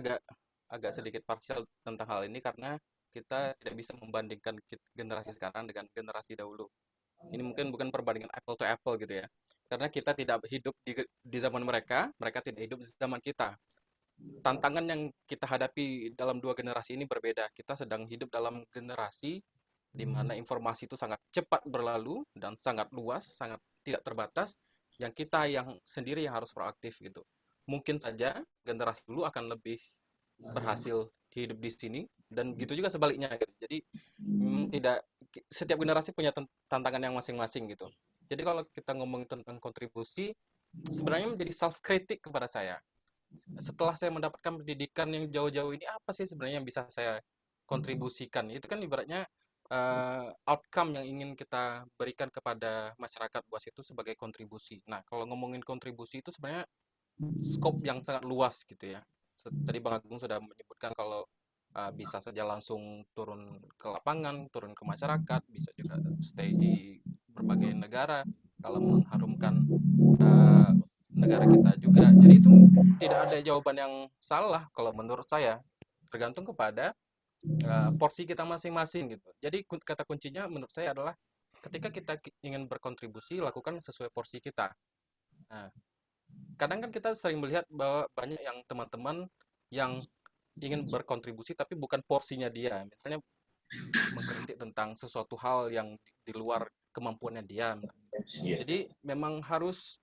agak sedikit parsial tentang hal ini karena kita tidak bisa membandingkan generasi sekarang dengan generasi dahulu. Ini mungkin bukan perbandingan apple to apple gitu ya. Karena kita tidak hidup di zaman mereka, mereka tidak hidup di zaman kita. Tantangan yang kita hadapi dalam dua generasi ini berbeda. Kita sedang hidup dalam generasi di mana informasi itu sangat cepat berlalu dan sangat luas, sangat tidak terbatas, yang kita yang sendiri yang harus proaktif gitu. Mungkin saja generasi dulu akan lebih berhasil hidup di sini dan gitu juga sebaliknya gitu. Jadi tidak setiap generasi punya tantangan yang masing-masing gitu. Jadi kalau kita ngomongin tentang kontribusi, sebenarnya menjadi self kritik kepada saya. Setelah saya mendapatkan pendidikan yang jauh-jauh ini, apa sih sebenarnya yang bisa saya kontribusikan? Itu kan ibaratnya outcome yang ingin kita berikan kepada masyarakat luas itu sebagai kontribusi. Nah, kalau ngomongin kontribusi itu sebenarnya skop yang sangat luas gitu ya. Tadi Bang Agung sudah menyebutkan kalau bisa saja langsung turun ke lapangan, turun ke masyarakat, bisa juga stay di berbagai negara, kalau mengharumkan uh, negara kita juga. Jadi itu tidak ada jawaban yang salah kalau menurut saya, tergantung kepada porsi kita masing-masing gitu. Jadi kata kuncinya menurut saya adalah ketika kita ingin berkontribusi, lakukan sesuai porsi kita. Nah, kadang kan kita sering melihat bahwa banyak yang teman-teman yang ingin berkontribusi tapi bukan porsinya dia. Misalnya mengkritik tentang sesuatu hal yang di luar kemampuannya dia. Jadi memang harus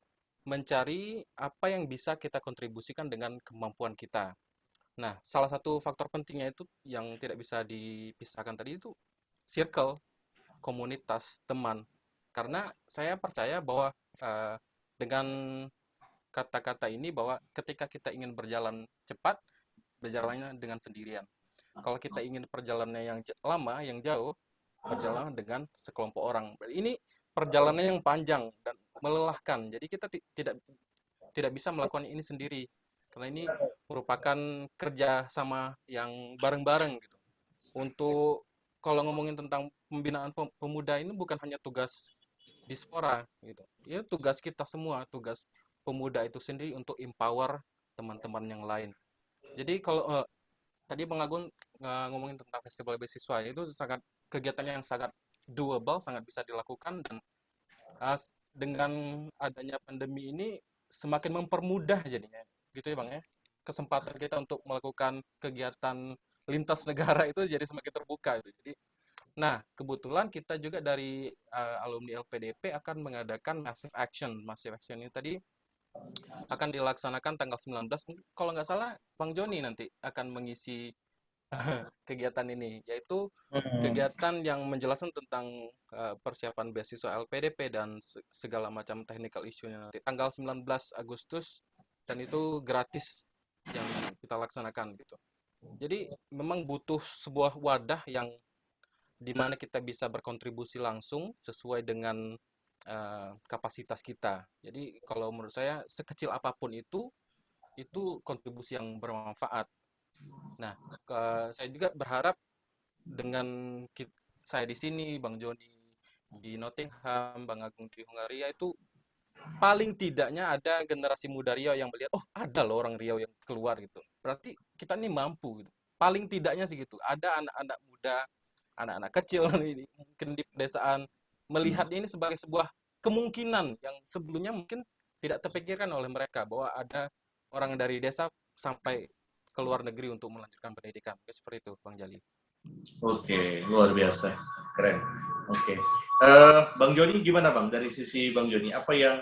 mencari apa yang bisa kita kontribusikan dengan kemampuan kita. Nah, salah satu faktor pentingnya itu yang tidak bisa dipisahkan tadi itu circle, komunitas, teman. Karena saya percaya bahwa dengan kata-kata ini bahwa ketika kita ingin berjalan cepat, berjalannya dengan sendirian. Kalau kita ingin perjalanannya yang lama, yang jauh, berjalan dengan sekelompok orang. Ini perjalanan yang panjang dan melelahkan. Jadi kita tidak bisa melakukan ini sendiri. Karena ini merupakan kerja sama yang bareng-bareng gitu. Untuk kalau ngomongin tentang pembinaan pemuda ini bukan hanya tugas diaspora gitu. Itu tugas kita semua, tugas pemuda itu sendiri untuk empower teman-teman yang lain. Jadi kalau tadi Bang Agun ngomongin tentang festival beasiswa, itu sangat kegiatan yang sangat doable, sangat bisa dilakukan, dan dengan adanya pandemi ini semakin mempermudah jadinya, gitu ya Bang ya. Kesempatan kita untuk melakukan kegiatan lintas negara itu jadi semakin terbuka gitu. Jadi, nah kebetulan kita juga dari alumni LPDP akan mengadakan Massive Action. Massive Action ini tadi akan dilaksanakan tanggal 19. Kalau nggak salah, Bang Joni nanti akan mengisi kegiatan ini, yaitu kegiatan yang menjelaskan tentang persiapan beasiswa LPDP dan segala macam technical issue-nya nanti tanggal 19 Agustus, dan itu gratis yang kita laksanakan gitu. Jadi memang butuh sebuah wadah yang dimana kita bisa berkontribusi langsung sesuai dengan kapasitas kita. Jadi kalau menurut saya sekecil apapun itu kontribusi yang bermanfaat. Nah, saya juga berharap dengan saya di sini, Bang Joni di Nottingham, Bang Agung di Hungaria, itu paling tidaknya ada generasi muda Riau yang melihat, oh ada loh orang Riau yang keluar gitu. Berarti kita ini mampu gitu. Paling tidaknya sih gitu. Ada anak-anak muda, anak-anak kecil mungkin di pedesaan melihat ini sebagai sebuah kemungkinan yang sebelumnya mungkin tidak terpikirkan oleh mereka, bahwa ada orang dari desa sampai ke luar negeri untuk melanjutkan pendidikan. Seperti itu, Bang Jali. Oke, luar biasa, keren. Oke, Bang Joni gimana Bang? Dari sisi Bang Joni, apa yang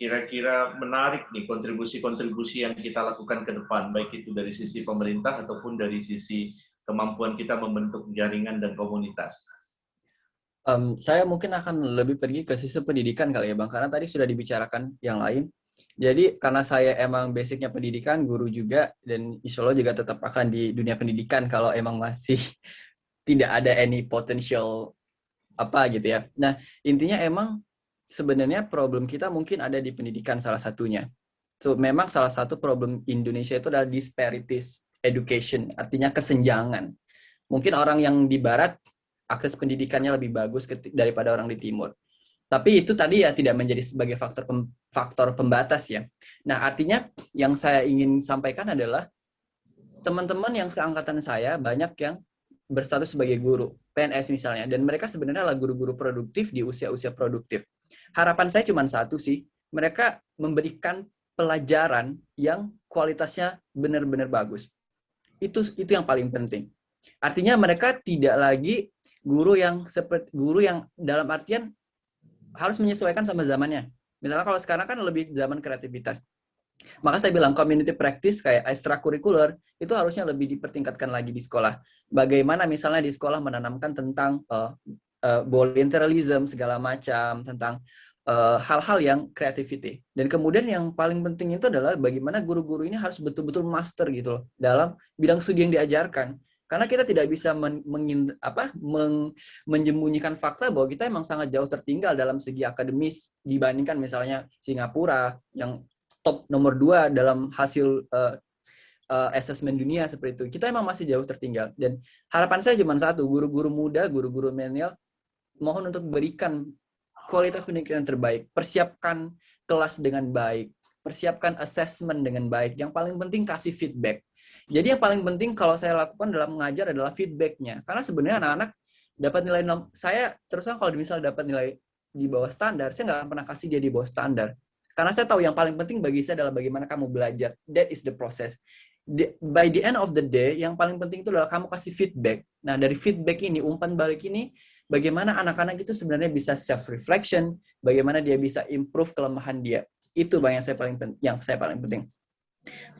kira-kira menarik nih kontribusi-kontribusi yang kita lakukan ke depan, baik itu dari sisi pemerintah ataupun dari sisi kemampuan kita membentuk jaringan dan komunitas? Saya mungkin akan lebih pergi ke sisi pendidikan kali ya Bang, karena tadi sudah dibicarakan yang lain. Jadi karena saya emang basicnya pendidikan, guru juga, dan insya Allah juga tetap akan di dunia pendidikan kalau emang masih tidak ada any potential apa gitu ya. Nah, intinya emang sebenarnya problem kita mungkin ada di pendidikan salah satunya. So, memang salah satu problem Indonesia itu adalah disparities education, artinya kesenjangan. Mungkin orang yang di barat akses pendidikannya lebih bagus daripada orang di timur. Tapi itu tadi ya tidak menjadi sebagai faktor pembatas ya. Nah, artinya yang saya ingin sampaikan adalah teman-teman yang seangkatan saya banyak yang berstatus sebagai guru, PNS misalnya, dan mereka sebenarnya adalah guru-guru produktif di usia-usia produktif. Harapan saya cuma satu sih, mereka memberikan pelajaran yang kualitasnya benar-benar bagus. Itu yang paling penting. Artinya mereka tidak lagi guru yang dalam artian harus menyesuaikan sama zamannya. Misalnya kalau sekarang kan lebih zaman kreativitas. Maka saya bilang community practice kayak ekstrakurikuler itu harusnya lebih dipertingkatkan lagi di sekolah. Bagaimana misalnya di sekolah menanamkan tentang volunteerism segala macam, tentang hal-hal yang creativity. Dan kemudian yang paling penting itu adalah bagaimana guru-guru ini harus betul-betul master gitu loh dalam bidang studi yang diajarkan. Karena kita tidak bisa menyembunyikan fakta bahwa kita emang sangat jauh tertinggal dalam segi akademis dibandingkan misalnya Singapura yang top nomor 2 dalam hasil asesmen dunia seperti itu. Kita emang masih jauh tertinggal. Dan harapan saya cuma satu, guru-guru muda, guru-guru milenial, mohon untuk berikan kualitas pendidikan yang terbaik. Persiapkan kelas dengan baik. Persiapkan assessment dengan baik. Yang paling penting kasih feedback. Jadi yang paling penting kalau saya lakukan dalam mengajar adalah feedback-nya. Karena sebenarnya anak-anak dapat nilai, saya terus terang kalau misalnya dapat nilai di bawah standar, saya nggak akan pernah kasih dia di bawah standar. Karena saya tahu yang paling penting bagi saya adalah bagaimana kamu belajar. That is the process. By the end of the day, yang paling penting itu adalah kamu kasih feedback. Nah, dari feedback ini, umpan balik ini, bagaimana anak-anak itu sebenarnya bisa self-reflection, bagaimana dia bisa improve kelemahan dia. Itu yang saya paling penting.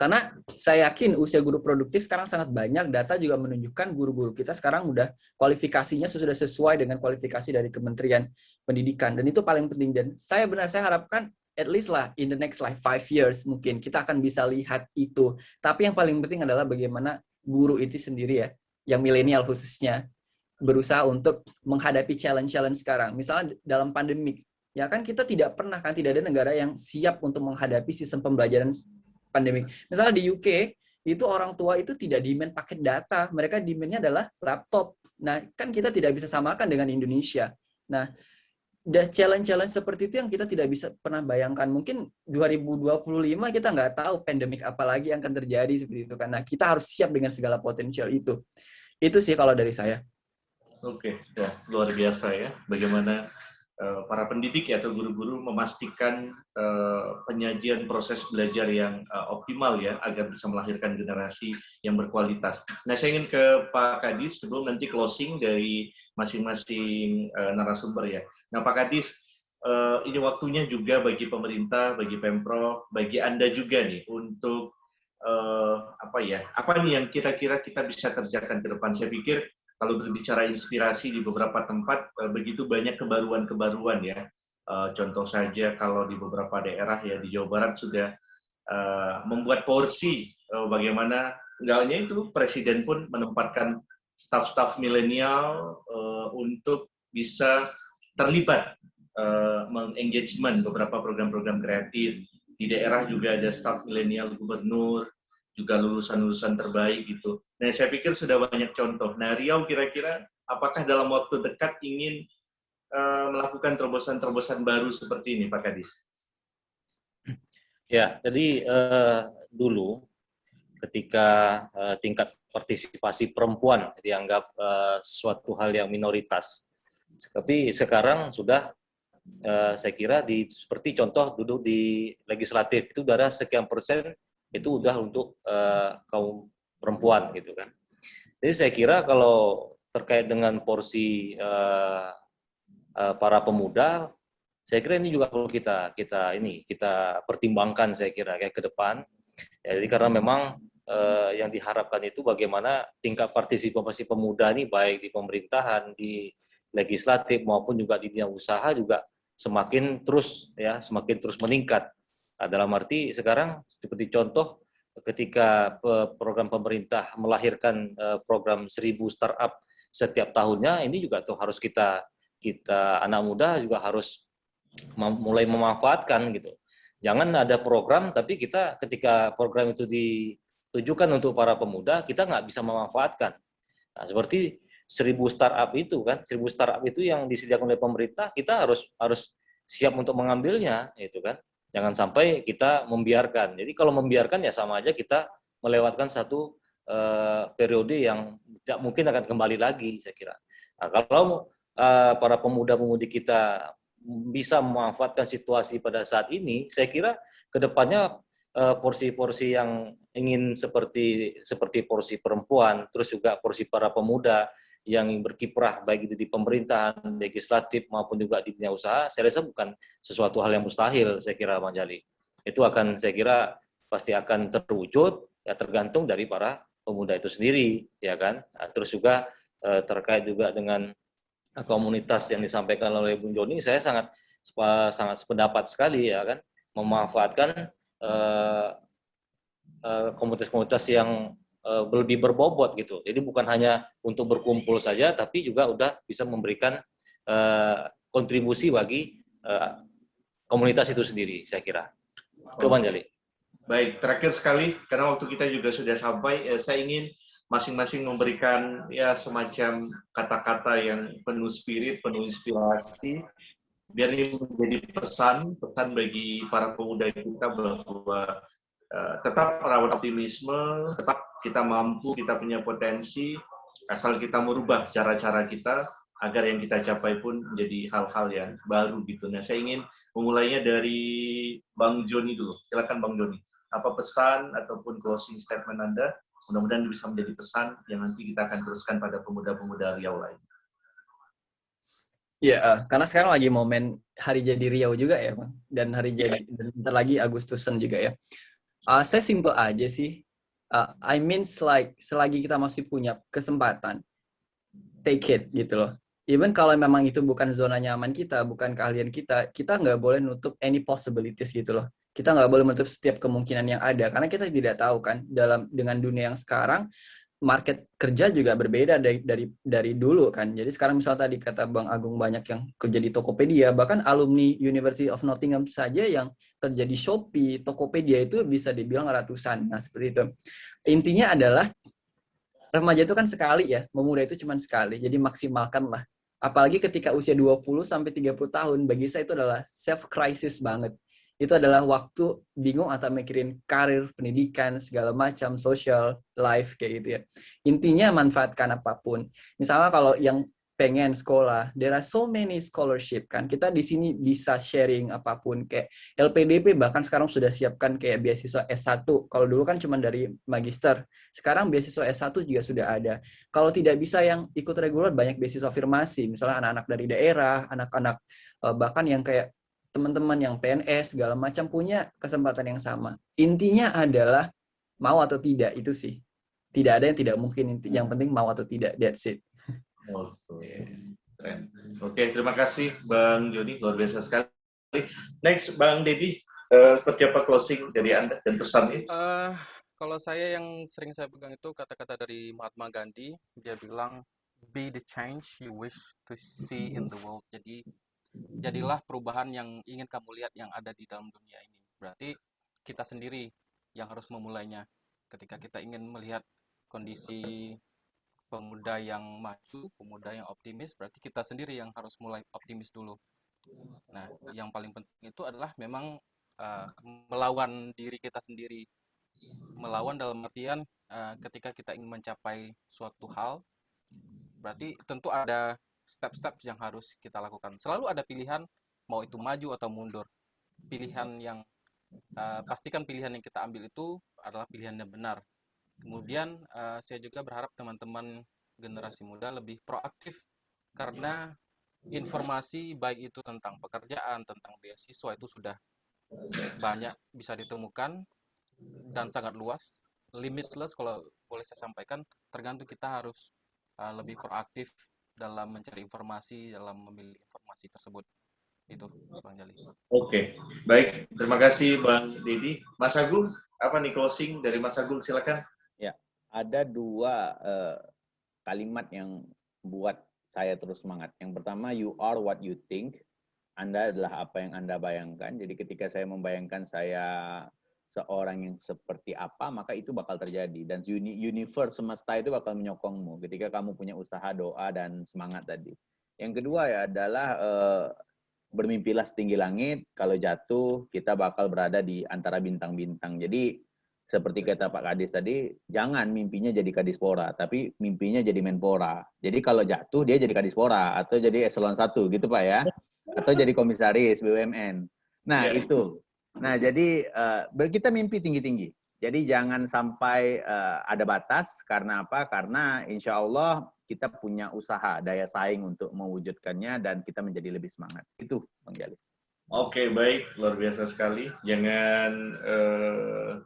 Karena saya yakin usia guru produktif sekarang sangat banyak, data juga menunjukkan guru-guru kita sekarang udah kualifikasinya sudah sesuai dengan kualifikasi dari Kementerian Pendidikan. Dan itu paling penting. Dan saya harapkan at least lah in the next 5 years mungkin kita akan bisa lihat itu. Tapi yang paling penting adalah bagaimana guru itu sendiri ya, yang milenial khususnya, berusaha untuk menghadapi challenge-challenge sekarang. Misalnya dalam pandemik, ya kan kita tidak ada negara yang siap untuk menghadapi sistem pembelajaran pandemik. Misalnya di UK, itu orang tua itu tidak demand paket data, mereka demand-nya adalah laptop. Nah, kan kita tidak bisa samakan dengan Indonesia. Nah, challenge-challenge seperti itu yang kita tidak bisa pernah bayangkan. Mungkin 2025 kita nggak tahu pandemik apa lagi yang akan terjadi seperti itu. Karena kita harus siap dengan segala potensial itu. Itu sih kalau dari saya. Oke, ya, luar biasa ya. Bagaimana para pendidik atau guru-guru memastikan penyajian proses belajar yang optimal ya, agar bisa melahirkan generasi yang berkualitas. Nah, saya ingin ke Pak Kadis sebelum nanti closing dari masing-masing narasumber ya. Nah, Pak Kadis, ini waktunya juga bagi pemerintah, bagi Pemprov, bagi Anda juga nih untuk apa nih yang kira-kira kita bisa kerjakan ke depan. Saya pikir kalau berbicara inspirasi di beberapa tempat, begitu banyak kebaruan-kebaruan ya. Contoh saja kalau di beberapa daerah ya di Jawa Barat sudah membuat porsi bagaimana, nggak hanya itu, Presiden pun menempatkan staf-staf milenial untuk bisa terlibat mengengagement beberapa program-program kreatif. Di daerah juga ada staf milenial gubernur, juga lulusan-lulusan terbaik gitu. Nah, saya pikir sudah banyak contoh. Nah, Riau kira-kira apakah dalam waktu dekat ingin melakukan terobosan-terobosan baru seperti ini, Pak Kadis? Ya, jadi dulu ketika tingkat partisipasi perempuan dianggap suatu hal yang minoritas, tapi sekarang sudah saya kira seperti contoh duduk di legislatif itu dari sekian persen itu udah untuk kaum perempuan gitu kan. Jadi saya kira kalau terkait dengan porsi para pemuda, saya kira ini juga perlu kita pertimbangkan saya kira kayak ke depan. Ya, jadi karena memang yang diharapkan itu bagaimana tingkat partisipasi pemuda ini baik di pemerintahan, di legislatif maupun juga di dunia usaha juga semakin terus meningkat. Nah, dalam arti sekarang seperti contoh ketika program pemerintah melahirkan program 1000 startup setiap tahunnya, ini juga tuh harus kita anak muda juga harus mulai memanfaatkan gitu. Jangan ada program tapi kita ketika program itu ditujukan untuk para pemuda, kita nggak bisa memanfaatkan. Nah, seperti 1000 startup itu kan, 1000 startup itu yang disediakan oleh pemerintah, kita harus siap untuk mengambilnya, itu kan. Jangan sampai kita membiarkan. Jadi kalau membiarkan ya sama aja kita melewatkan satu periode yang tidak mungkin akan kembali lagi, saya kira. Nah, kalau para pemuda-pemudi kita bisa memanfaatkan situasi pada saat ini, saya kira kedepannya porsi-porsi yang ingin seperti porsi perempuan, terus juga porsi para pemuda yang berkiprah baik itu di pemerintahan, legislatif maupun juga di dunia usaha, saya rasa bukan sesuatu hal yang mustahil, saya kira Bang Jali. Itu akan, saya kira pasti akan terwujud, ya tergantung dari para pemuda itu sendiri, ya kan. Nah, terus juga terkait juga dengan komunitas yang disampaikan oleh Bung Joni, saya sangat sependapat sekali, ya kan, memanfaatkan komunitas-komunitas yang lebih berbobot gitu. Jadi bukan hanya untuk berkumpul saja, tapi juga udah bisa memberikan kontribusi bagi komunitas itu sendiri, saya kira. Itu Bang Jali. Baik, terakhir sekali, karena waktu kita juga sudah sampai, saya ingin masing-masing memberikan ya semacam kata-kata yang penuh spirit, penuh inspirasi, biar ini menjadi pesan bagi para pemuda kita bahwa tetap merawat optimisme, tetap kita mampu, kita punya potensi, asal kita merubah cara-cara kita agar yang kita capai pun menjadi hal-hal yang baru gitu. Nah, saya ingin memulainya dari Bang Joni dulu. Silakan Bang Joni. Apa pesan ataupun closing statement Anda? Mudah-mudahan bisa menjadi pesan yang nanti kita akan teruskan pada pemuda-pemuda Riau lain. Ya, karena sekarang lagi momen hari jadi Riau juga ya, Bang. Dan hari jadi, dan bentar lagi Agustusan juga ya. Saya simple aja sih. I mean like selagi kita masih punya kesempatan, take it gitu loh. Even kalau memang itu bukan zona nyaman kita, bukan keahlian kita nggak boleh nutup any possibilities gitu loh. Kita nggak boleh menutup setiap kemungkinan yang ada, karena kita tidak tahu kan dengan dunia yang sekarang, market kerja juga berbeda dari dulu kan. Jadi sekarang misal tadi kata Bang Agung banyak yang kerja di Tokopedia, bahkan alumni University of Nottingham saja yang kerja di Shopee, Tokopedia itu bisa dibilang ratusan. Nah, seperti itu. Intinya adalah remaja itu kan sekali ya, memuda itu cuma sekali. Jadi maksimalkanlah Apalagi ketika usia 20 sampai 30 tahun, bagi saya itu adalah self crisis banget. Itu adalah waktu bingung atau mikirin karir, pendidikan, segala macam, social life kayak gitu ya. Intinya manfaatkan apapun. Misalnya kalau yang pengen sekolah, there are so many scholarship kan. Kita di sini bisa sharing apapun kayak LPDP, bahkan sekarang sudah siapkan kayak beasiswa S1. Kalau dulu kan cuma dari magister. Sekarang beasiswa S1 juga sudah ada. Kalau tidak bisa yang ikut reguler, banyak beasiswa afirmasi. Misalnya anak-anak dari daerah, anak-anak bahkan yang kayak teman-teman yang PNS segala macam punya kesempatan yang sama. Intinya adalah mau atau tidak, itu sih. Tidak ada yang tidak mungkin, yang penting mau atau tidak, that's it. Oke, keren. Oke, terima kasih Bang Joni, luar biasa sekali. Next, Bang Dedi, seperti apa closing dari Anda dan pesannya? Kalau saya yang sering saya pegang itu kata-kata dari Mahatma Gandhi, dia bilang, be the change you wish to see in the world. Jadi, jadilah perubahan yang ingin kamu lihat yang ada di dalam dunia ini. Berarti kita sendiri yang harus memulainya. Ketika kita ingin melihat kondisi pemuda yang maju, pemuda yang optimis, berarti kita sendiri yang harus mulai optimis dulu. Nah, yang paling penting itu adalah memang melawan diri kita sendiri. Melawan dalam artian ketika kita ingin mencapai suatu hal, berarti tentu ada step-step yang harus kita lakukan. Selalu ada pilihan, mau itu maju atau mundur. Pilihan yang pastikan pilihan yang kita ambil itu adalah pilihan yang benar. Kemudian saya juga berharap teman-teman generasi muda lebih proaktif karena informasi baik itu tentang pekerjaan, tentang beasiswa itu sudah banyak bisa ditemukan dan sangat luas, limitless kalau boleh saya sampaikan, tergantung kita harus lebih proaktif dalam mencari informasi, dalam memilih informasi tersebut. Itu, Bang Jali. Oke, baik. Terima kasih Bang Dedi. Mas Agung, apa nih closing dari Mas Agung? Silakan. Ya, ada dua kalimat yang buat saya terus semangat. Yang pertama, you are what you think. Anda adalah apa yang Anda bayangkan. Jadi ketika saya membayangkan saya seorang yang seperti apa, maka itu bakal terjadi. Dan universe, semesta itu bakal menyokongmu ketika kamu punya usaha, doa, dan semangat tadi. Yang kedua ya adalah bermimpilah setinggi langit. Kalau jatuh, kita bakal berada di antara bintang-bintang. Jadi seperti kata Pak Kadis tadi, jangan mimpinya jadi Kadispora, tapi mimpinya jadi Menpora. Jadi kalau jatuh, dia jadi Kadispora, atau jadi eselon 1, gitu Pak ya. Atau jadi komisaris BUMN. Nah, itu. Nah, jadi kita mimpi tinggi-tinggi. Jadi jangan sampai ada batas, karena apa? Karena insya Allah kita punya usaha, daya saing untuk mewujudkannya, dan kita menjadi lebih semangat. Itu, Bang Jali. Oke, baik. Luar biasa sekali. Jangan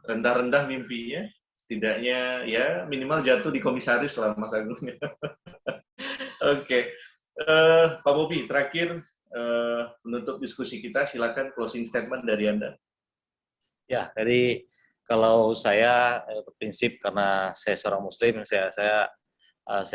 rendah-rendah mimpinya. Setidaknya ya minimal jatuh di komisaris lah Mas Agung. Oke. Pak Bobi, terakhir menutup diskusi kita, silakan closing statement dari Anda. Ya, jadi kalau saya berprinsip karena saya seorang Muslim, saya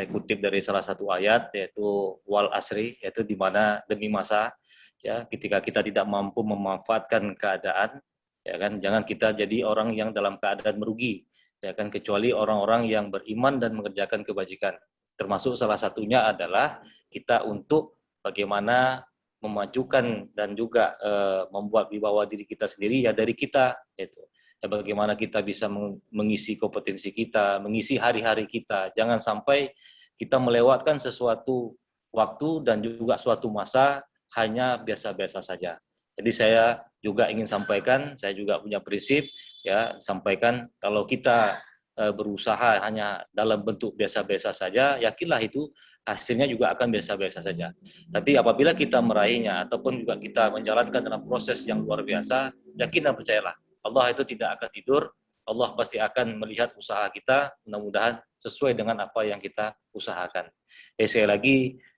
kutip dari salah satu ayat, yaitu wal asri, yaitu di mana demi masa, ya ketika kita tidak mampu memanfaatkan keadaan, ya kan, jangan kita jadi orang yang dalam keadaan merugi, ya kan, kecuali orang-orang yang beriman dan mengerjakan kebajikan. Termasuk salah satunya adalah kita untuk bagaimana memajukan dan juga membuat wibawa diri kita sendiri ya dari kita, itu. Ya, bagaimana kita bisa mengisi kompetensi kita, mengisi hari-hari kita. Jangan sampai kita melewatkan sesuatu waktu dan juga suatu masa hanya biasa-biasa saja. Jadi saya juga ingin sampaikan, saya juga punya prinsip, ya, sampaikan kalau kita berusaha hanya dalam bentuk biasa-biasa saja, yakinlah itu hasilnya juga akan biasa-biasa saja. Tapi apabila kita meraihnya ataupun juga kita menjalankan dalam proses yang luar biasa, yakin dan percayalah, Allah itu tidak akan tidur, Allah pasti akan melihat usaha kita, mudah-mudahan sesuai dengan apa yang kita usahakan. Sekali lagi,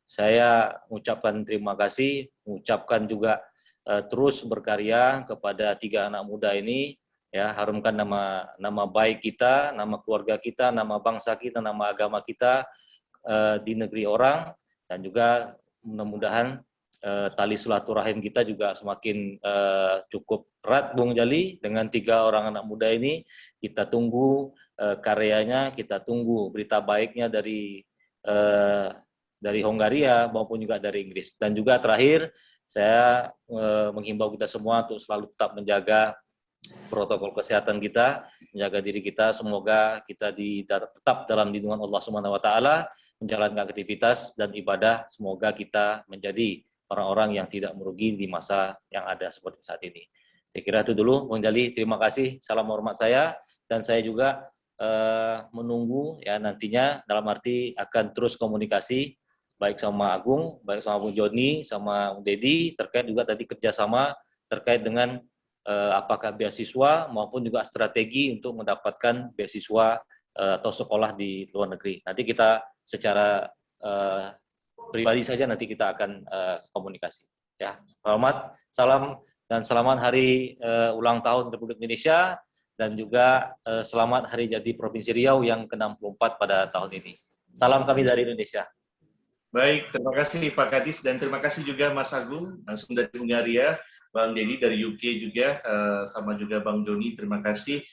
saya mengucapkan terima kasih, mengucapkan juga terus berkarya kepada 3 anak muda ini, ya, harumkan nama baik kita, nama keluarga kita, nama bangsa kita, nama agama kita di negeri orang, dan juga mudah-mudahan tali silaturahim kita juga semakin cukup erat, Bung Jali, dengan 3 orang anak muda ini. Kita tunggu karyanya, kita tunggu berita baiknya dari dari Hongaria maupun juga dari Inggris. Dan juga terakhir, saya menghimbau kita semua untuk selalu tetap menjaga protokol kesehatan kita, menjaga diri kita. Semoga kita tetap dalam lindungan Allah Subhanahu wa taala, menjalankan aktivitas dan ibadah. Semoga kita menjadi orang-orang yang tidak merugi di masa yang ada seperti saat ini. Saya kira itu dulu, Bang Jali. Terima kasih. Salam hormat saya, dan saya juga menunggu ya nantinya, dalam arti akan terus komunikasi baik sama Agung, baik sama Bung Joni, sama Bung Dedi, terkait juga tadi kerjasama terkait dengan apakah beasiswa maupun juga strategi untuk mendapatkan beasiswa atau sekolah di luar negeri. Nanti kita secara pribadi saja nanti kita akan komunikasi. Ya, hormat, salam dan selamat hari ulang tahun Republik Indonesia, dan juga selamat Hari Jadi Provinsi Riau yang ke-64 pada tahun ini. Salam kami dari Indonesia. Baik, terima kasih Pak Kadis, dan terima kasih juga Mas Agung, langsung dari Hungaria, Bang Dedi dari UK juga, sama juga Bang Doni, terima kasih.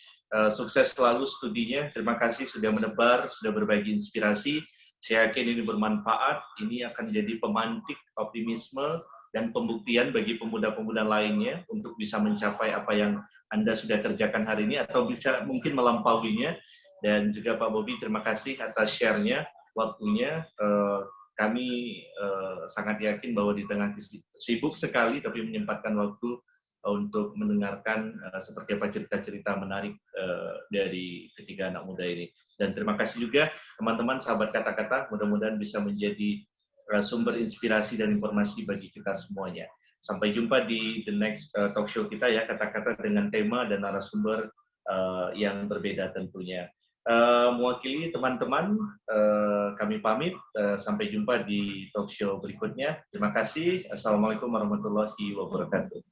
Sukses selalu studinya, terima kasih sudah menebar, sudah berbagi inspirasi. Saya yakin ini bermanfaat, ini akan jadi pemantik optimisme dan pembuktian bagi pemuda-pemuda lainnya untuk bisa mencapai apa yang Anda sudah kerjakan hari ini, atau bisa mungkin melampauinya. Dan juga Pak Bobi, terima kasih atas share-nya, waktunya. Kami sangat yakin bahwa di tengah sibuk sekali, tapi menyempatkan waktu untuk mendengarkan seperti apa cerita-cerita menarik dari ketiga anak muda ini. Dan terima kasih juga teman-teman, sahabat kata-kata, mudah-mudahan bisa menjadi sumber inspirasi dan informasi bagi kita semuanya. Sampai jumpa di the next talk show kita ya, kata-kata dengan tema dan narasumber yang berbeda tentunya. Mewakili teman-teman, kami pamit. Sampai jumpa di talk show berikutnya. Terima kasih. Assalamualaikum warahmatullahi wabarakatuh.